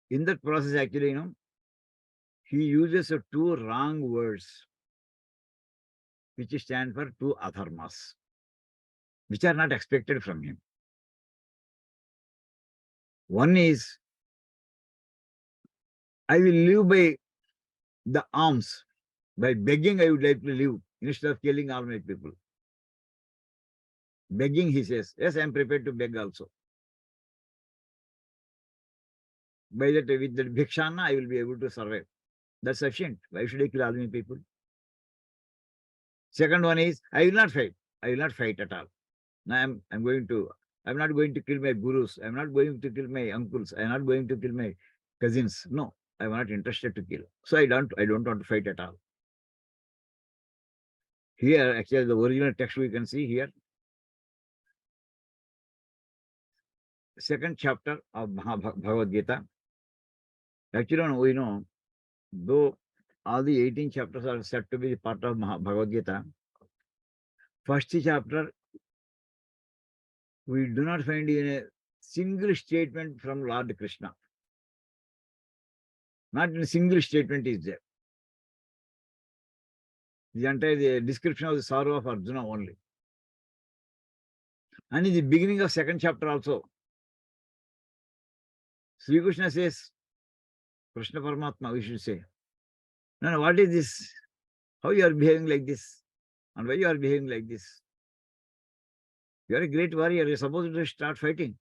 In that process, actually, he uses two wrong words, which stand for two adharmas, which are not expected from him. One is, I will live by the alms. By begging, I would like to live instead of killing all my people. Begging, he says, yes, I am prepared to beg also. By that, with the bhikshana, I will be able to survive. That's sufficient. Why should I kill all my people? Second one is, I will not fight. I will not fight at all. Now I'm not going to kill my gurus. I'm not going to kill my uncles. I'm not going to kill my cousins. No, I'm not interested to kill. So I don't want to fight at all. Here, actually, the original text we can see here. Second chapter of Bhagavad Gita. Actually, we know, though all the 18 chapters are said to be part of Bhagavad Gita, first chapter, we do not find in a single statement from Lord Krishna. Not in a single statement is there. The entire description of the sorrow of Arjuna only. And in the beginning of second chapter also, Sri Krishna says, Krishna Paramatma, we should say, no, what is this? How you are behaving like this? And why you are behaving like this? You are a great warrior, you are supposed to start fighting.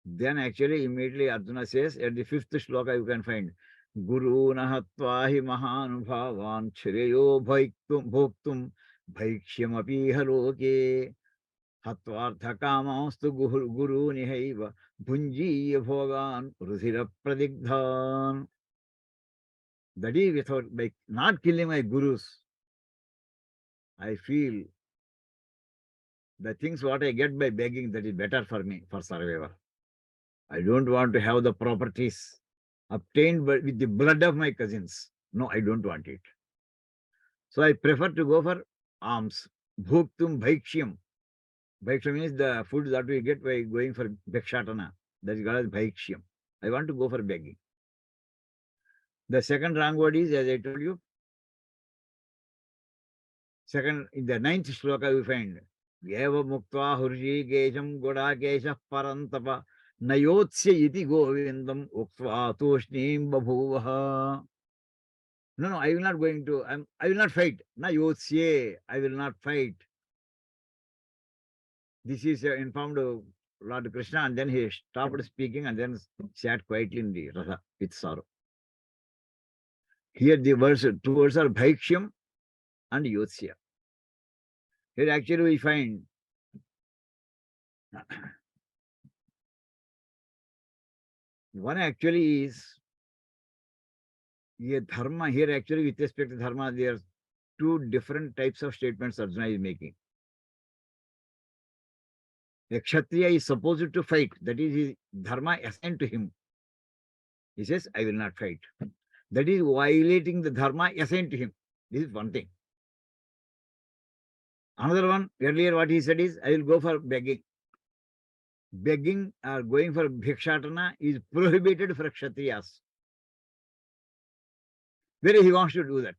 Then actually immediately Arjuna says, at the fifth shloka you can find, Guruna hatva hi mahanubhavan shreyo bhoktum bhaikshyamapi haloke hatvartha kamastu guru nihaiva bhunjiya bhogan rudhira pradigdhan. That is without by not killing my gurus, I feel the things what I get by begging, that is better for me for survival. I don't want to have the properties obtained with the blood of my cousins. No, I don't want it. So I prefer to go for alms. Bhuktum bhaikshyam. Bhaikshyam means the food that we get by going for bhikshatana. That is called as bhaikshyam. I want to go for begging. The second wrong word is, as I told you, second, in the ninth shloka we find, Yeva muktva hurji kesham goda kesha parantapa nayotsya iti govindam uktva tushnim babhuvaha. No, I will not going to, I will not fight. Nayotsye, I will not fight. This is informed Lord Krishna, and then he stopped speaking and then sat quietly in the Ratha with sorrow. Here the words, two words are Bhaikshyam and Yotsya. Here actually we find one actually is a dharma. Here actually with respect to dharma, there are two different types of statements Arjuna is making. A Kshatriya is supposed to fight. That is his dharma assigned to him. He says, I will not fight. That is violating the dharma assigned to him. This is one thing. Another one, earlier what he said is, I will go for begging. Begging or going for bhikshatana is prohibited for Kshatriyas. Where he wants to do that.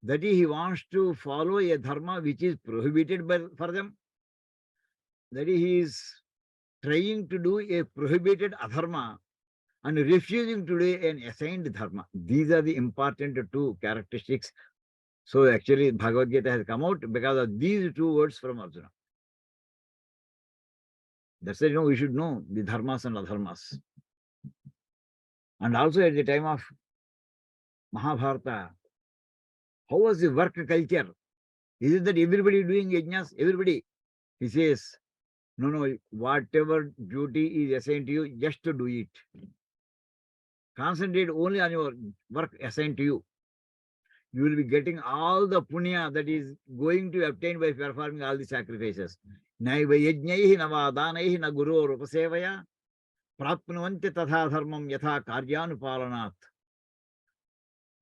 That is, he wants to follow a dharma which is prohibited for them. That is, he is trying to do a prohibited adharma and refusing to do an assigned dharma. These are the important two characteristics. So actually Bhagavad Gita has come out because of these two words from Arjuna. That's why we should know the dharmas and adharmas. And also at the time of Mahabharata, how was the work culture? Is it that everybody doing yajnas? Everybody. He says, no, whatever duty is assigned to you, just to do it. Concentrate only on your work assigned to you. You will be getting all the punya that is going to obtain by performing all the sacrifices. Naiva yajnaihi navadhanaihi na guru rupasevaya prapnuvanti tatha dharmam yatha karyanupalanat.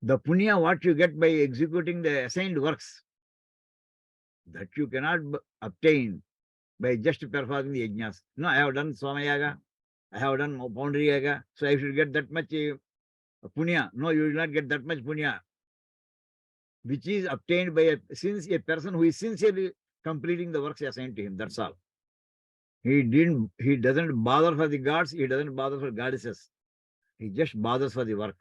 The punya what you get by executing the assigned works, that you cannot obtain by just performing the yajnas. No, I have done Somayaga, I have done Boundary Yaga, so I should get that much punya. No, you will not get that much punya, which is obtained by a person who is sincerely completing the works assigned to him. That's all. He doesn't bother for the gods, he doesn't bother for goddesses. He just bothers for the work.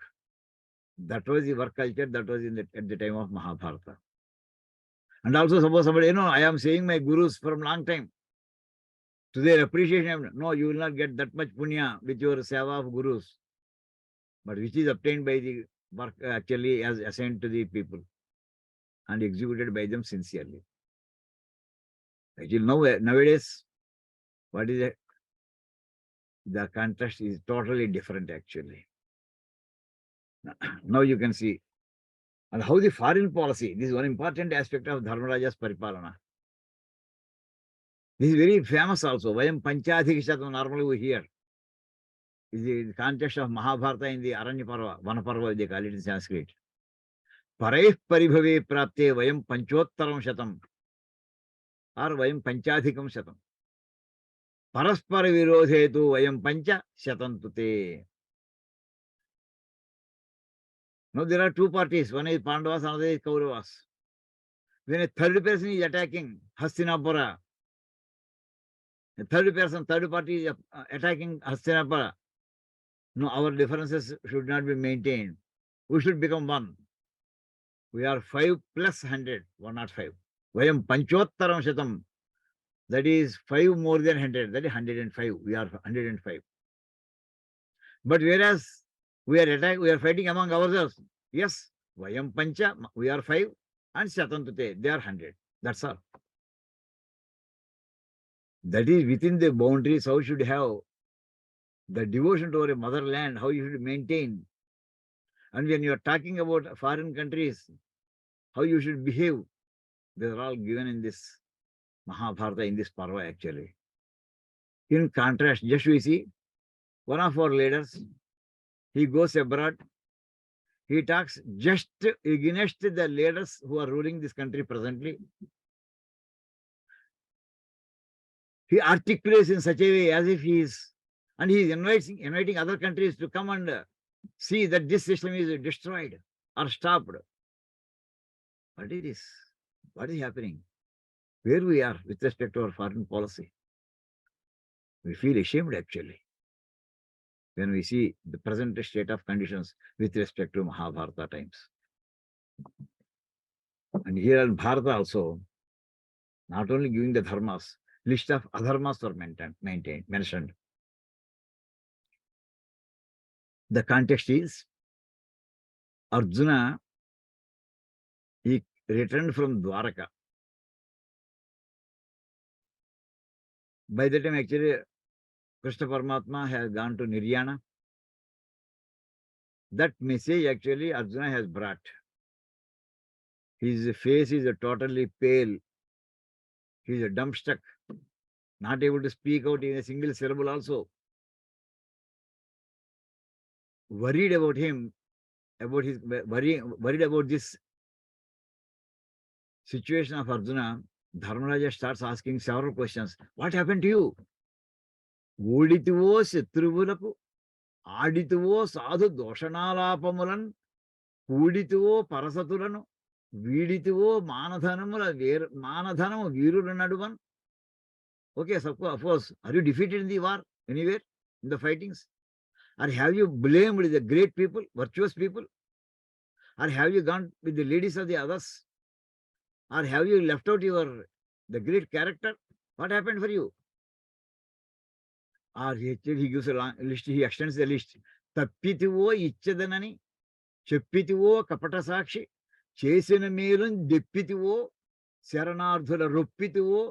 That was the work culture that was at the time of Mahabharata. And also suppose somebody, I am saying my gurus from long time. To their appreciation, no, you will not get that much punya with your seva of gurus, but which is obtained by the work actually as assigned to the people and executed by them sincerely. Actually, nowadays, what is it? The contrast is totally different actually. Now you can see. And how the foreign policy, this is one important aspect of Dharmaraja's Paripalana. This is very famous also. Vayam Panchadhikishatam, normally we hear. Is the context of Mahabharata in the Aranya Parva, Vanaparva, they call it in Sanskrit. Paraih paribhave prapte vayam panchottaram shatam or vayam panchadhikam shatam. Paraspara virodhe tu vayam pancha shatam tute. Now there are two parties. One is Pandavas, another is Kauravas. When a third person is attacking Hastinapura, third party is attacking Hastinapura, no, our differences should not be maintained. We should become one. We are 5 plus 100, 105. Vayam panchottaram shatam. That is 5 more than 100. That is 105. We are 105. But whereas We are fighting among ourselves. Yes, Vayam Pancha, we are 5, and Shatantate, they are 100. That's all. That is within the boundaries, how should have the devotion to our motherland, how you should maintain. And when you are talking about foreign countries, how you should behave, they are all given in this Mahabharata, in this Parva actually. In contrast, just we see one of our leaders, he goes abroad, he talks just against the leaders who are ruling this country presently. He articulates in such a way as if and he is inviting other countries to come and see that this system is destroyed or stopped. What it is? What is happening? Where we are with respect to our foreign policy? We feel ashamed actually when we see the present state of conditions with respect to Mahabharata times. And here in Bharata also, not only giving the dharmas, list of adharmas are mentioned. The context is Arjuna, he returned from Dwaraka. By the time actually Krishna Paramatma has gone to Niryana, that message actually Arjuna has brought. His face is totally pale. He is dumbstruck, not able to speak out in a single syllable also. Worried about him, worried about this situation of Arjuna, Dharmaraja starts asking several questions. What happened to you? ఓడితివో శత్రువులకు ఆడితివో సాధు దోషణాలాపములను కూడితివో పరసతులను వీడితివో మానధనము వీరుల నడువన్. Okay, so of course, are you defeated in the war anywhere, in the fightings? Or have you blamed the great people, virtuous people? Or have you gone with the ladies of the others? Or have you left out the great character? What happened for you? Or he gives a long list, he extends the list. తప్పితివో ఇచ్చదనని చెప్పితివో కపట సాక్షి చేసిన మేలున్ దెప్పితివో శరణార్థుల రొప్పితివో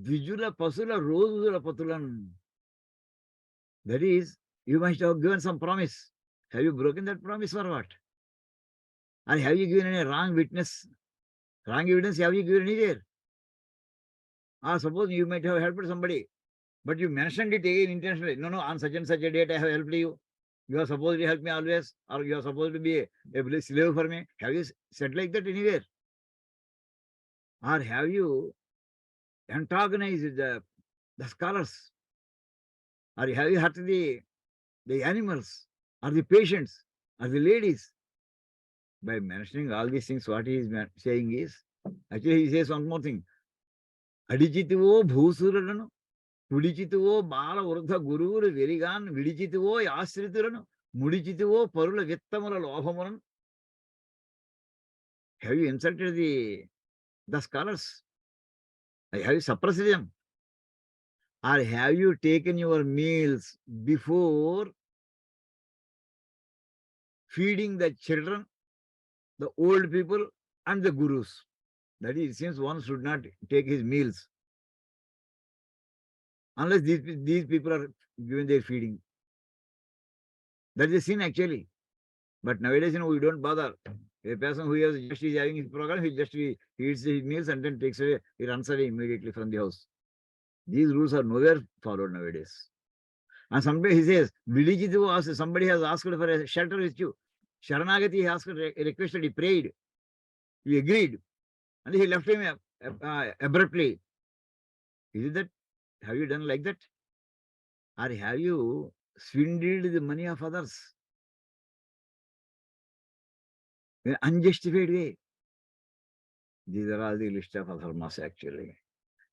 ద్విజుల పశుల రోజుల పతులన్. That is, you must have given some promise. Have you broken that promise or what? Or have you given any wrong witness? Wrong evidence have you given anywhere? Or suppose you might have helped somebody, but you mentioned it again intentionally. No, on such and such a date I have helped you. You are supposed to help me always, or you are supposed to be a slave for me. Have you said like that anywhere? Or have you antagonized the scholars? Or have you hurt the animals, or the patients, or the ladies? By mentioning all these things, what he is saying is, actually he says one more thing. అడిచితివో భూసురులను పుడిచితివో బాల వృద్ధ గురువులు వెరిగాన్ విడిచితివో ఆశ్రితులను ముడిచితివో పరుల విత్తముల లోభములను. Have you insulted the scholars? Have you suppressed them? Or have you taken your meals before feeding the children, the old people, and the gurus? That is, since one should not take his meals unless these people are given their feeding. That is a sin actually. But nowadays, we don't bother. A person who just is having his program, he just eats his meals and then takes away, he runs away immediately from the house. These rules are nowhere followed nowadays. And somebody, he says, somebody has asked for a shelter with you. Sharanagati, he asked, requested, he prayed, he agreed, and he left him abruptly. Is it that? Have you done like that? Or have you swindled the money of others in an unjustified way? These are all the list of adharmas actually.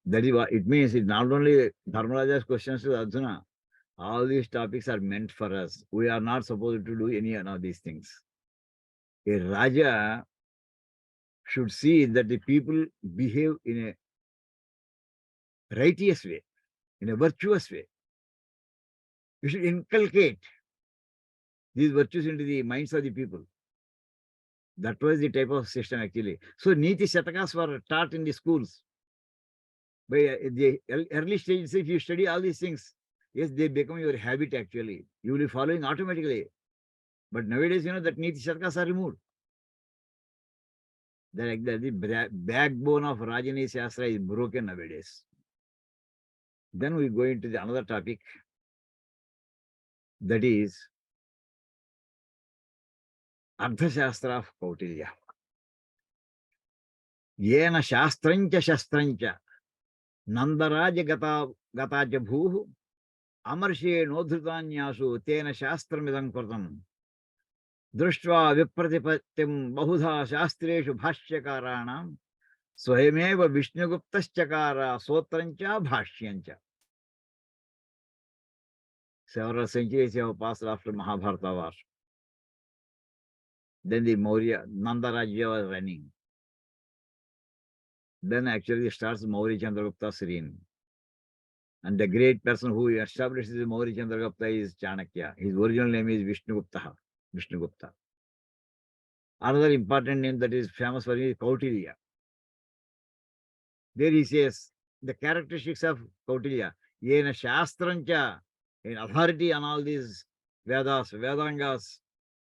That is what it means. It's not only Dharmaraja's questions to Arjuna. All these topics are meant for us. We are not supposed to do any of these things. A Raja should see that the people behave in a righteous way, in a virtuous way. You should inculcate these virtues into the minds of the people. That was the type of system actually. So Niti Shatakas were taught in the schools. By the early stage, if you study all these things, yes, they become your habit actually. You will be following automatically. But nowadays, that Niti Shatakas are removed. The backbone of Rajani Shastra is broken nowadays. Then we go into the another topic, that is Ardhashastra of Kautilya. Yena Shastrancha Shastrancha Nandaraja Gataja Bhuhu Amarshe Nodhrutanyasu Tena Shastramidam Kurtam Društva Vipratipatim Bahudha Shastreshu Bhashyakarana Swayameva Vishnuguptaschakara Sotrancha Bhashyancha. Several centuries have passed after Mahabharata war. Then the Maurya, Nanda Rajya was running. Then actually starts Maurya Chandragupta's reign. And the great person who established the Maurya Chandragupta is Chanakya. His original name is Vishnugupta. Vishnugupta. Another important name that is famous for him is Kautilya. There he says the characteristics of Kautilya. Yena Shastrancha, in authority on all these Vedas, Vedangas,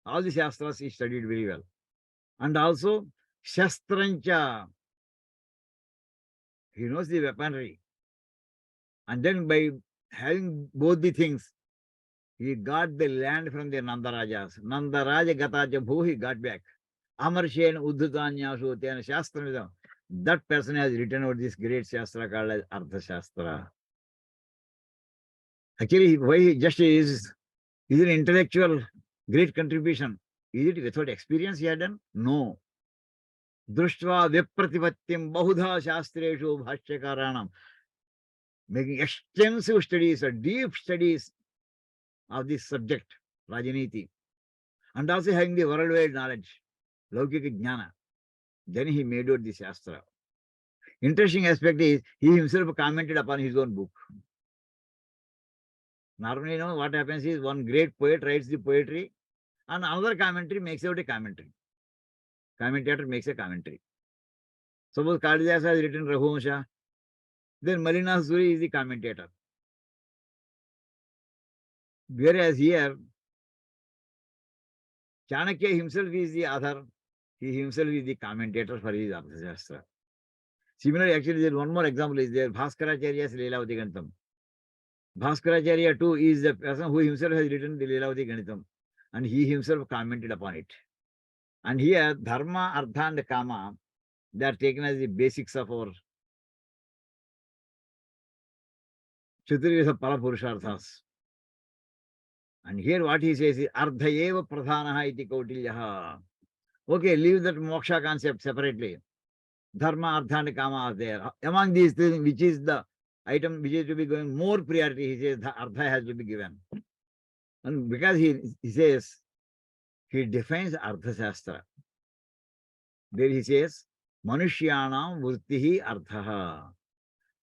all the Shastras he studied very well. And also Shastrancha, he knows the weaponry. And then by having both the things, he got the land from the Nandarajas. Nandaraja Gataja Bhu, he got back. Amarshen Uddhutanyasu Tena Shastramidam. That person has written out this great Shastra called as Arthashastra. Actually, why he just is an intellectual great contribution. Is it without experience he had done? No. Društva Vipratipatim Bahudha Shastreshu Bhashyakaranam. Making extensive studies, deep studies of this subject, Rajaniti, and also having the worldwide knowledge, Laukika Jnana. Then he made out the Shastra. Interesting aspect is he himself commented upon his own book. Normally, what happens is one great poet writes the poetry and another commentary makes out a commentary. Commentator makes a commentary. Suppose Kalidasa has written Raghuvamsha, then Malina Suri is the commentator. Whereas here, Chanakya himself is the author, he himself is the commentator for his Arthashastra. Similarly, actually, there is one more example is there, Bhaskaracharya's Leelavati Ganitam. Bhaskaracharya too is the person who himself has written the Leelavati Ganitam, and he himself commented upon it. And here, Dharma, Artha and Kama, they are taken as the basics of our Chaturveda Parapurusharthas. And here what he says is, Ardhayeva Pradhanaha iti Kautilyaha. Okay, leave that moksha concept separately. Dharma, Artha and Kama are there. Among these things, which is the item which is to be given more priority, he says the Artha has to be given. And because he says, he defines Arthashastra. There he says, Manushyanam Vurtihi Arthaha.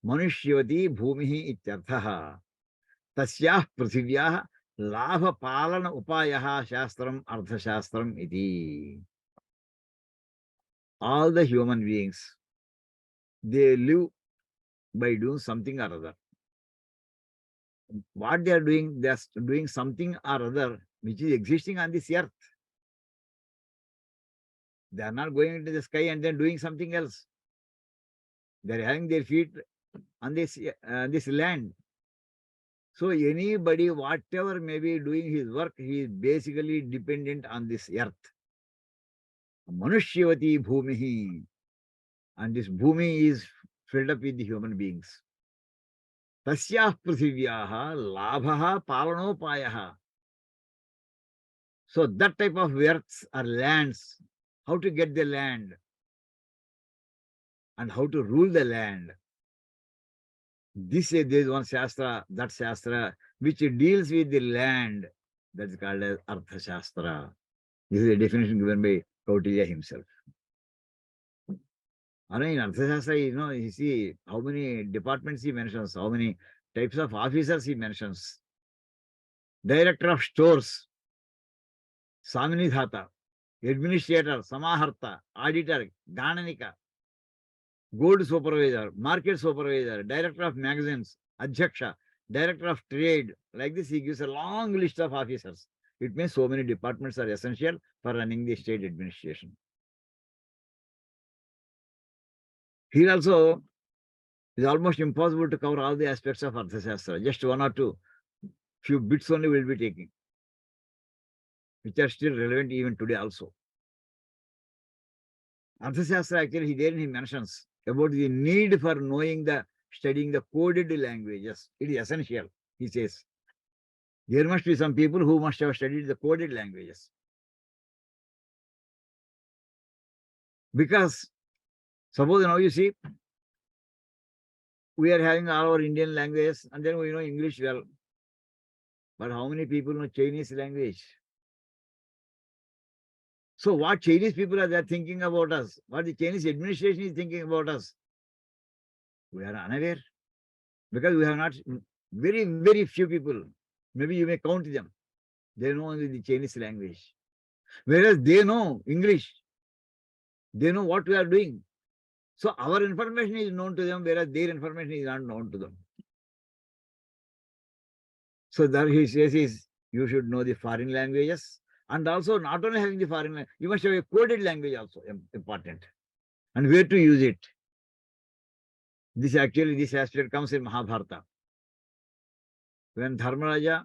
Manushyavati Bhumihi Ityarthaha. Tasyah Prithivyaha Labha Palana Upayaha Shastram Arthashastram iti. All the human beings, they live by doing something or other. What they are doing something or other which is existing on this earth. They are not going into the sky and then doing something else. They are having their feet on this land. So anybody, whatever may be doing his work, he is basically dependent on this earth. Manushyavati Bhumihi. And this Bhumi is filled up with the human beings. Tasyah Prithivyaha Labhaha Palanopayaha. So that type of earths or lands, how to get the land and how to rule the land. There is one Shastra, that Shastra, which deals with the land. That is called as Arthashastra. This is a definition given by Kautilya himself. And in Arthashastra, you see how many departments he mentions, how many types of officers he mentions. Director of stores. Saminidhata, administrator, Samaharta, auditor, Gananika, gold supervisor, market supervisor, director of magazines, Adhyaksha, director of trade. Like this, he gives a long list of officers. It means so many departments are essential for running the state administration. Here also, it is almost impossible to cover all the aspects of Arthashastra. Just one or two, few bits only will be taking, which are still relevant even today also. Arthashastra actually he mentions about the need for knowing studying the coded languages. It is essential, he says. There must be some people who must have studied the coded languages. Because suppose now you see, we are having all our Indian languages and then we know English well. But how many people know Chinese language? So what Chinese people are there thinking about us? What the Chinese administration is thinking about us? We are unaware. Because we have not, very, very few people, maybe you may count them, they know only the Chinese language. Whereas they know English, they know what we are doing. So our information is known to them, whereas their information is not known to them. So there he says is, you should know the foreign languages, and also not only having the foreign language, you must have a coded language also, important. And where to use it. This aspect comes in Mahabharata. When Dharmaraja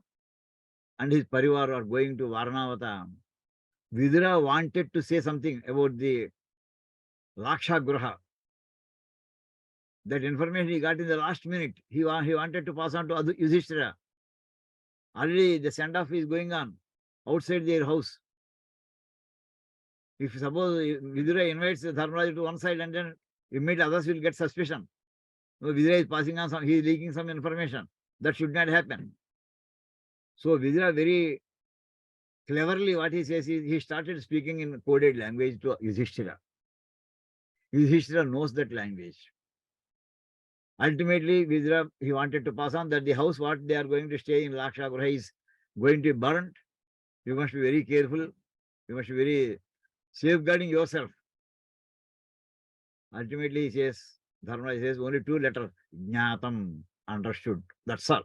and his parivar are going to Varanavata, Vidura wanted to say something about the Laksha Graha. That information he got in the last minute. He wanted to pass on to Yudhishthira. Already the send-off is going on outside their house. If suppose Vidura invites Dharmaraja to one side and then immediately others will get suspicion. No, Vidura is passing on he is leaking some information. That should not happen. So Vidura very cleverly what he says is he started speaking in coded language to Yudhishthira. Yudhishthira knows that language. Ultimately, Vidura, he wanted to pass on that the house what they are going to stay in Laksha Graha is going to be burnt. You must be very careful. You must be very safeguarding yourself. Ultimately, he says, Dharma says only two letters, Jnatam, understood. That's all.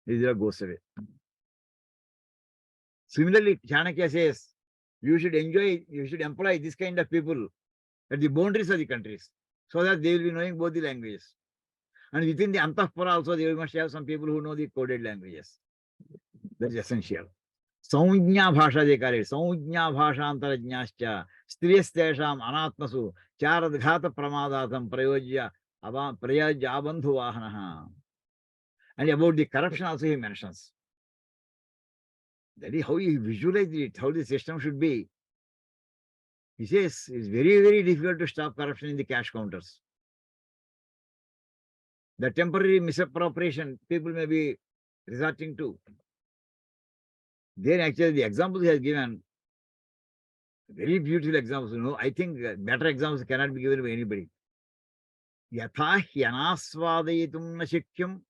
Vidura goes away. Similarly, Chanakya says, you should employ this kind of people at the boundaries of the countries so that they will be knowing both the languages. And within the Antapura also, they must have some people who know the coded languages. That is essential. Saujnya bhasha dekare, Saujnya bhasha antarajnyascha, striyastesham anatmasu, charadghata pramadatam prayojya abandhu vahanaha. And about the corruption also he mentions. That is how he visualized it, how the system should be. He says it's very, very difficult to stop corruption in the cash counters. The temporary misappropriation people may be resorting to. Then actually the examples he has given, very beautiful examples. I think better examples cannot be given by anybody. Yatha hyanasvadayitum nashikyam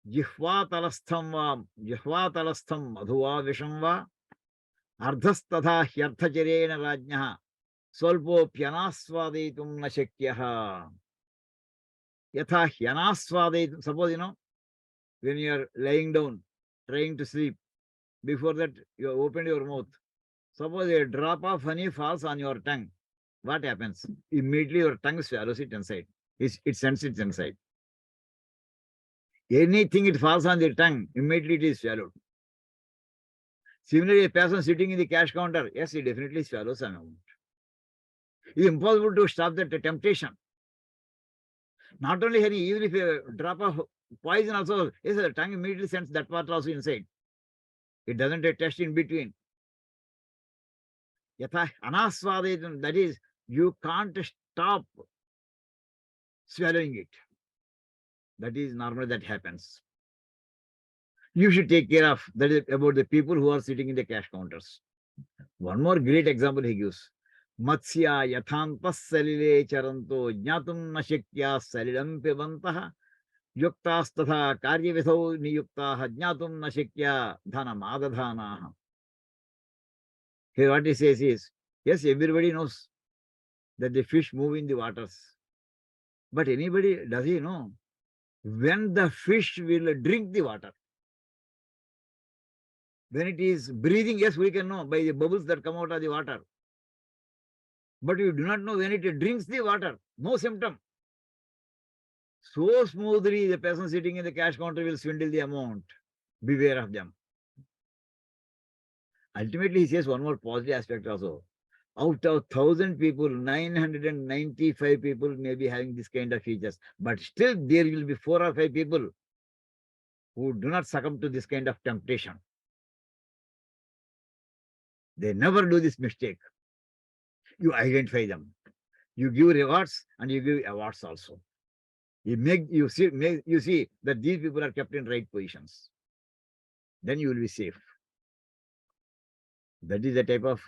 jihvatalastham madhuva visham va ardhastatha hyarthacharena rajnyaha swalpopyanasvadayitum nashakyaha. Yatha hyanasvadayitum. Suppose, when you are lying down, trying to sleep, before that you opened your mouth. Suppose a drop of honey falls on your tongue. What happens? Immediately your tongue swallows it inside. It sends it inside. Anything it falls on the tongue, immediately it is swallowed. Similarly, a person sitting in the cash counter, yes, he definitely swallows an amount. It is impossible to stop that temptation. Not only honey, even if a drop of poison also, yes, the tongue immediately sends that part also inside. It doesn't test in between. Yatha anasvadayitam, that is, you can't stop swallowing it. That is normal, that happens. You should take care of that is about the people who are sitting in the cash counters. One more great example he gives. Matsya yathantas salile charanto jnatum nashikya salilam pibantaha yuktas tatha karyavidho niyuktaha jnatum nashikya dhanam adadhanaha. Here what he says is, yes, everybody knows that the fish move in the waters. But anybody, does he know when the fish will drink the water? When it is breathing, yes, we can know by the bubbles that come out of the water. But we do not know when it drinks the water. No symptom. So smoothly the person sitting in the cash counter will swindle the amount. Beware of them. Ultimately, he says one more positive aspect also. Out of 1,000 people, 995 people may be having this kind of features. But still there will be 4 or 5 people who do not succumb to this kind of temptation. They never do this mistake. You identify them. You give rewards and you give awards also. You see that these people are kept in right positions. Then you will be safe. That is the type of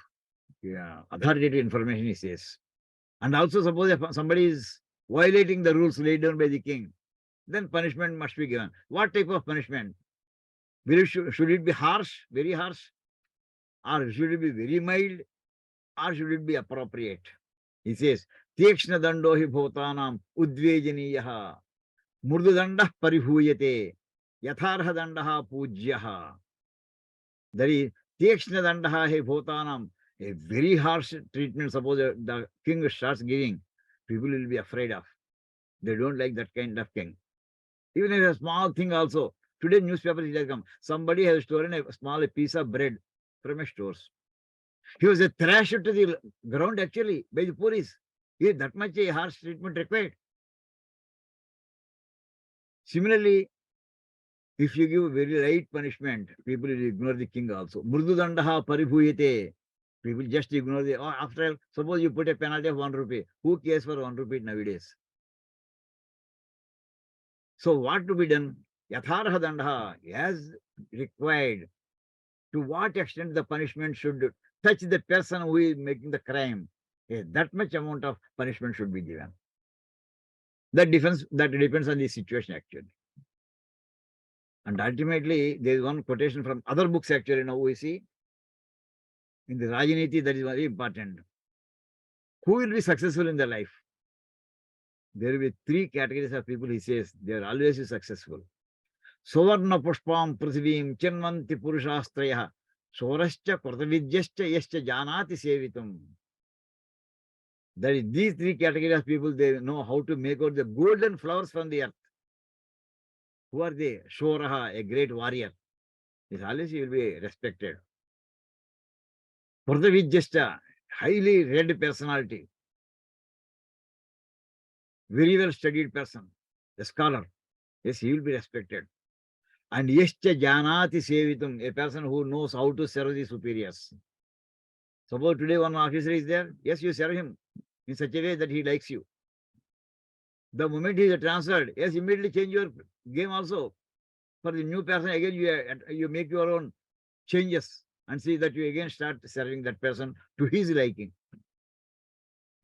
authoritative information he says. And also suppose if somebody is violating the rules laid down by the king, then punishment must be given. What type of punishment? Should it be harsh, very harsh? Or should it be very mild? Or should it be appropriate? He says, Tekshna dando hi bhotanam udvejaniyaha murdudandah paribhuyate yatharha dandaha pujyaha. That is, Tekshna dandaha hi bhotanam, a very harsh treatment. Suppose the king starts giving, people will be afraid of. They don't like that kind of king. Even if a small thing also. Today newspaper it has come. Somebody has stolen a small piece of bread from a store. He was thrashed to the ground actually by the police. Is that much a harsh treatment required? Similarly, if you give very light punishment, people will ignore the king also. Murdudandaha paribhuyate. People just ignore the. Oh, after all, suppose you put a penalty of 1 rupee. Who cares for 1 rupee nowadays? So what to be done? Yatharha dandaha, as required. To what extent the punishment should touch the person who is making the crime? Yes, that much amount of punishment should be given. That depends on the situation actually. And ultimately, there is one quotation from other books actually. Now we see in the Rajaniti, that is very important. Who will be successful in their life? There will be 3 categories of people, he says, they are always successful. Suvarna pushpam prithivim chinmanti purushastraya sorascha kratavidyascha yascha janati sevitum. That is, these 3 categories of people, they know how to make out the golden flowers from the earth. Who are they? Shoraha, a great warrior. This always he will be respected. Kratavidyascha, highly read personality. Very well studied person, a scholar. Yes, he will be respected. And yascha janati sevitum, a person who knows how to serve the superiors. Suppose today one officer is there, yes, you serve him in such a way that he likes you. The moment he is transferred, yes, immediately change your game also. For the new person, again, you make your own changes and see that you again start serving that person to his liking.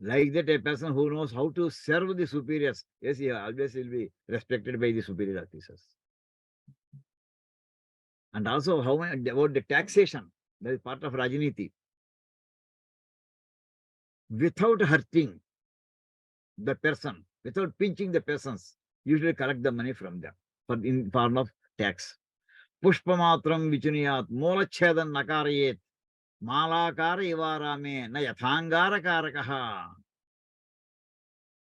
Like that, a person who knows how to serve the superiors, yes, he always will be respected by the superior officers. And also, about the taxation, that is part of Rajaniti. Without hurting the person, without pinching the persons, usually collect the money from them in form of tax. Pushpamatram vichuniyat molachhedan nakarayet malakara ivarame na yathangara karakaha.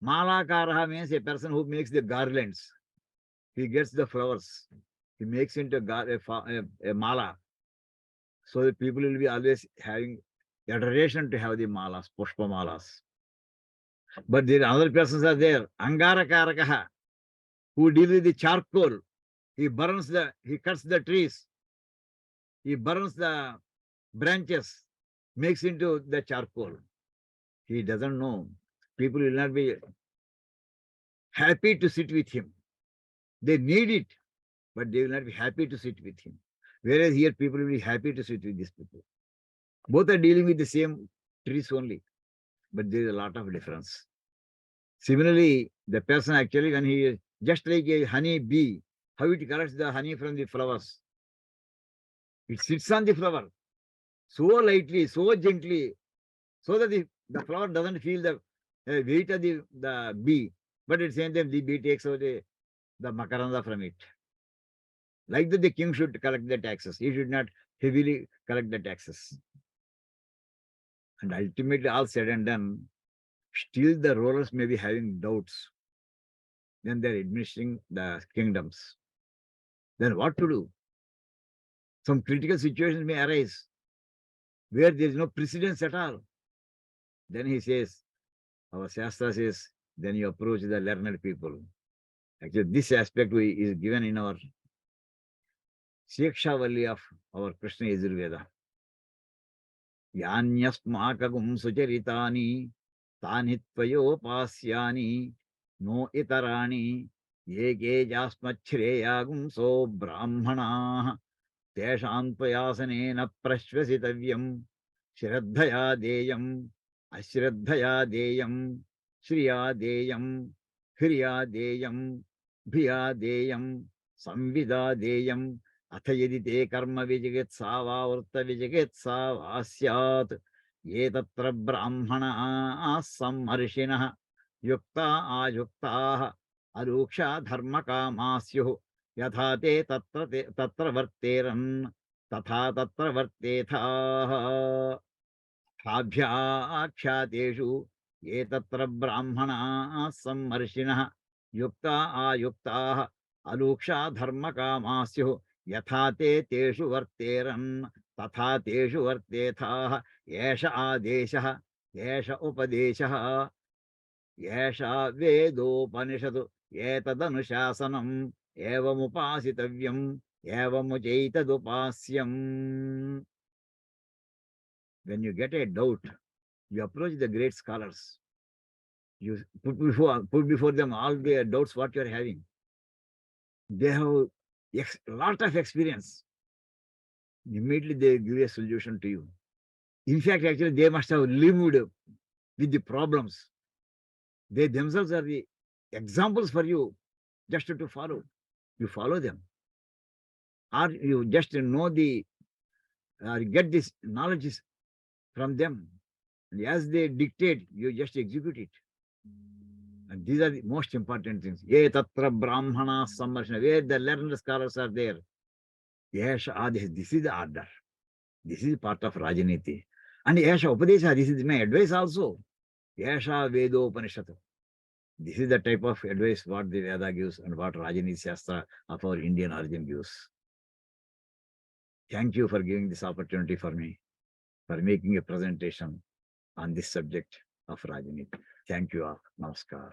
Malakaraha means a person who makes the garlands. He gets the flowers. He makes into a mala. So the people will be always having adoration to have the malas, pushpa malas. But there are other persons are there. Angara karakaha, who deal with the charcoal. He cuts the trees. He burns the branches, makes into the charcoal. He doesn't know. People will not be happy to sit with him. They need it, but they will not be happy to sit with him. Whereas here people will be happy to sit with these people. Both are dealing with the same trees only, but there is a lot of difference. Similarly, the person actually, when he is just like a honey bee, how it collects the honey from the flowers. It sits on the flower. so lightly, so gently, so that the flower doesn't feel the weight of the bee, but at the same time the bee takes out the makaranda from it. Like that, the king should collect the taxes. He should not heavily collect the taxes. And ultimately, all said and done, still the rulers may be having doubts when they're administering the kingdoms. Then what to do? Some critical situations may arise where there is no precedence at all. Then he says, our Shastra says, then you approach the learned people. Actually, this aspect is given in our Shikshavali of our Krishna Yajurveda. Yanyasmakagum sucharitani tani tvayopasyani no itarani yeke jasmachreyagum so brahmana teshantvayasane prashvasitavyam shraddhaya deyam ashraddhaya deyam shriya deyam hriya deyam bhiya deyam samvida deyam अथ यदि ते कर्म विजिगीत्सा वा वृत्त विजिगीत्सा वा स्यात् ये तत्र ब्राह्मणाः सम्मर्षिणः युक्ता आयुक्ताः अरूक्षा धर्मकामाः स्युः यथा ते तत्र वर्तेरन् तथा तत्र वर्तेथाः ताभ्याख्यातेषु ये तत्र ब्राह्मणाः सम्मर्षिणः युक्ता आयुक्ताः अलूक्षा धर्मकामाः स्युः यथा ते तेषु वर्तेरन् तथा तेषु वर्तेथाः एष आदेशः एष उपदेशः एष वेदोपनिषत् एतदनुशासनम् एवमुपासितव्यम् एवमुचैतदुपास्यम्. When you get a doubt, you approach the great scholars. You put before them all the doubts what you are having. They have a lot of experience. Immediately they give a solution to you. In fact, actually, they must have lived with the problems. They themselves are the examples for you just to follow. You follow them. Or you just know get this knowledge from them. And as they dictate, you just execute it. And these are the most important things. Ye tatra brahmana sammarshana, where the learned scholars are there. Yesha Adesh, this is the order. This is part of Rajaniti. And Yesha Upadesha, this is my advice also. Yesha Vedo Upanishad. This is the type of advice what the Veda gives and what Rajaniti Shastra of our Indian origin gives. Thank you for giving this opportunity for me, for making a presentation on this subject of Rajaniti. Thank you all. Namaskar.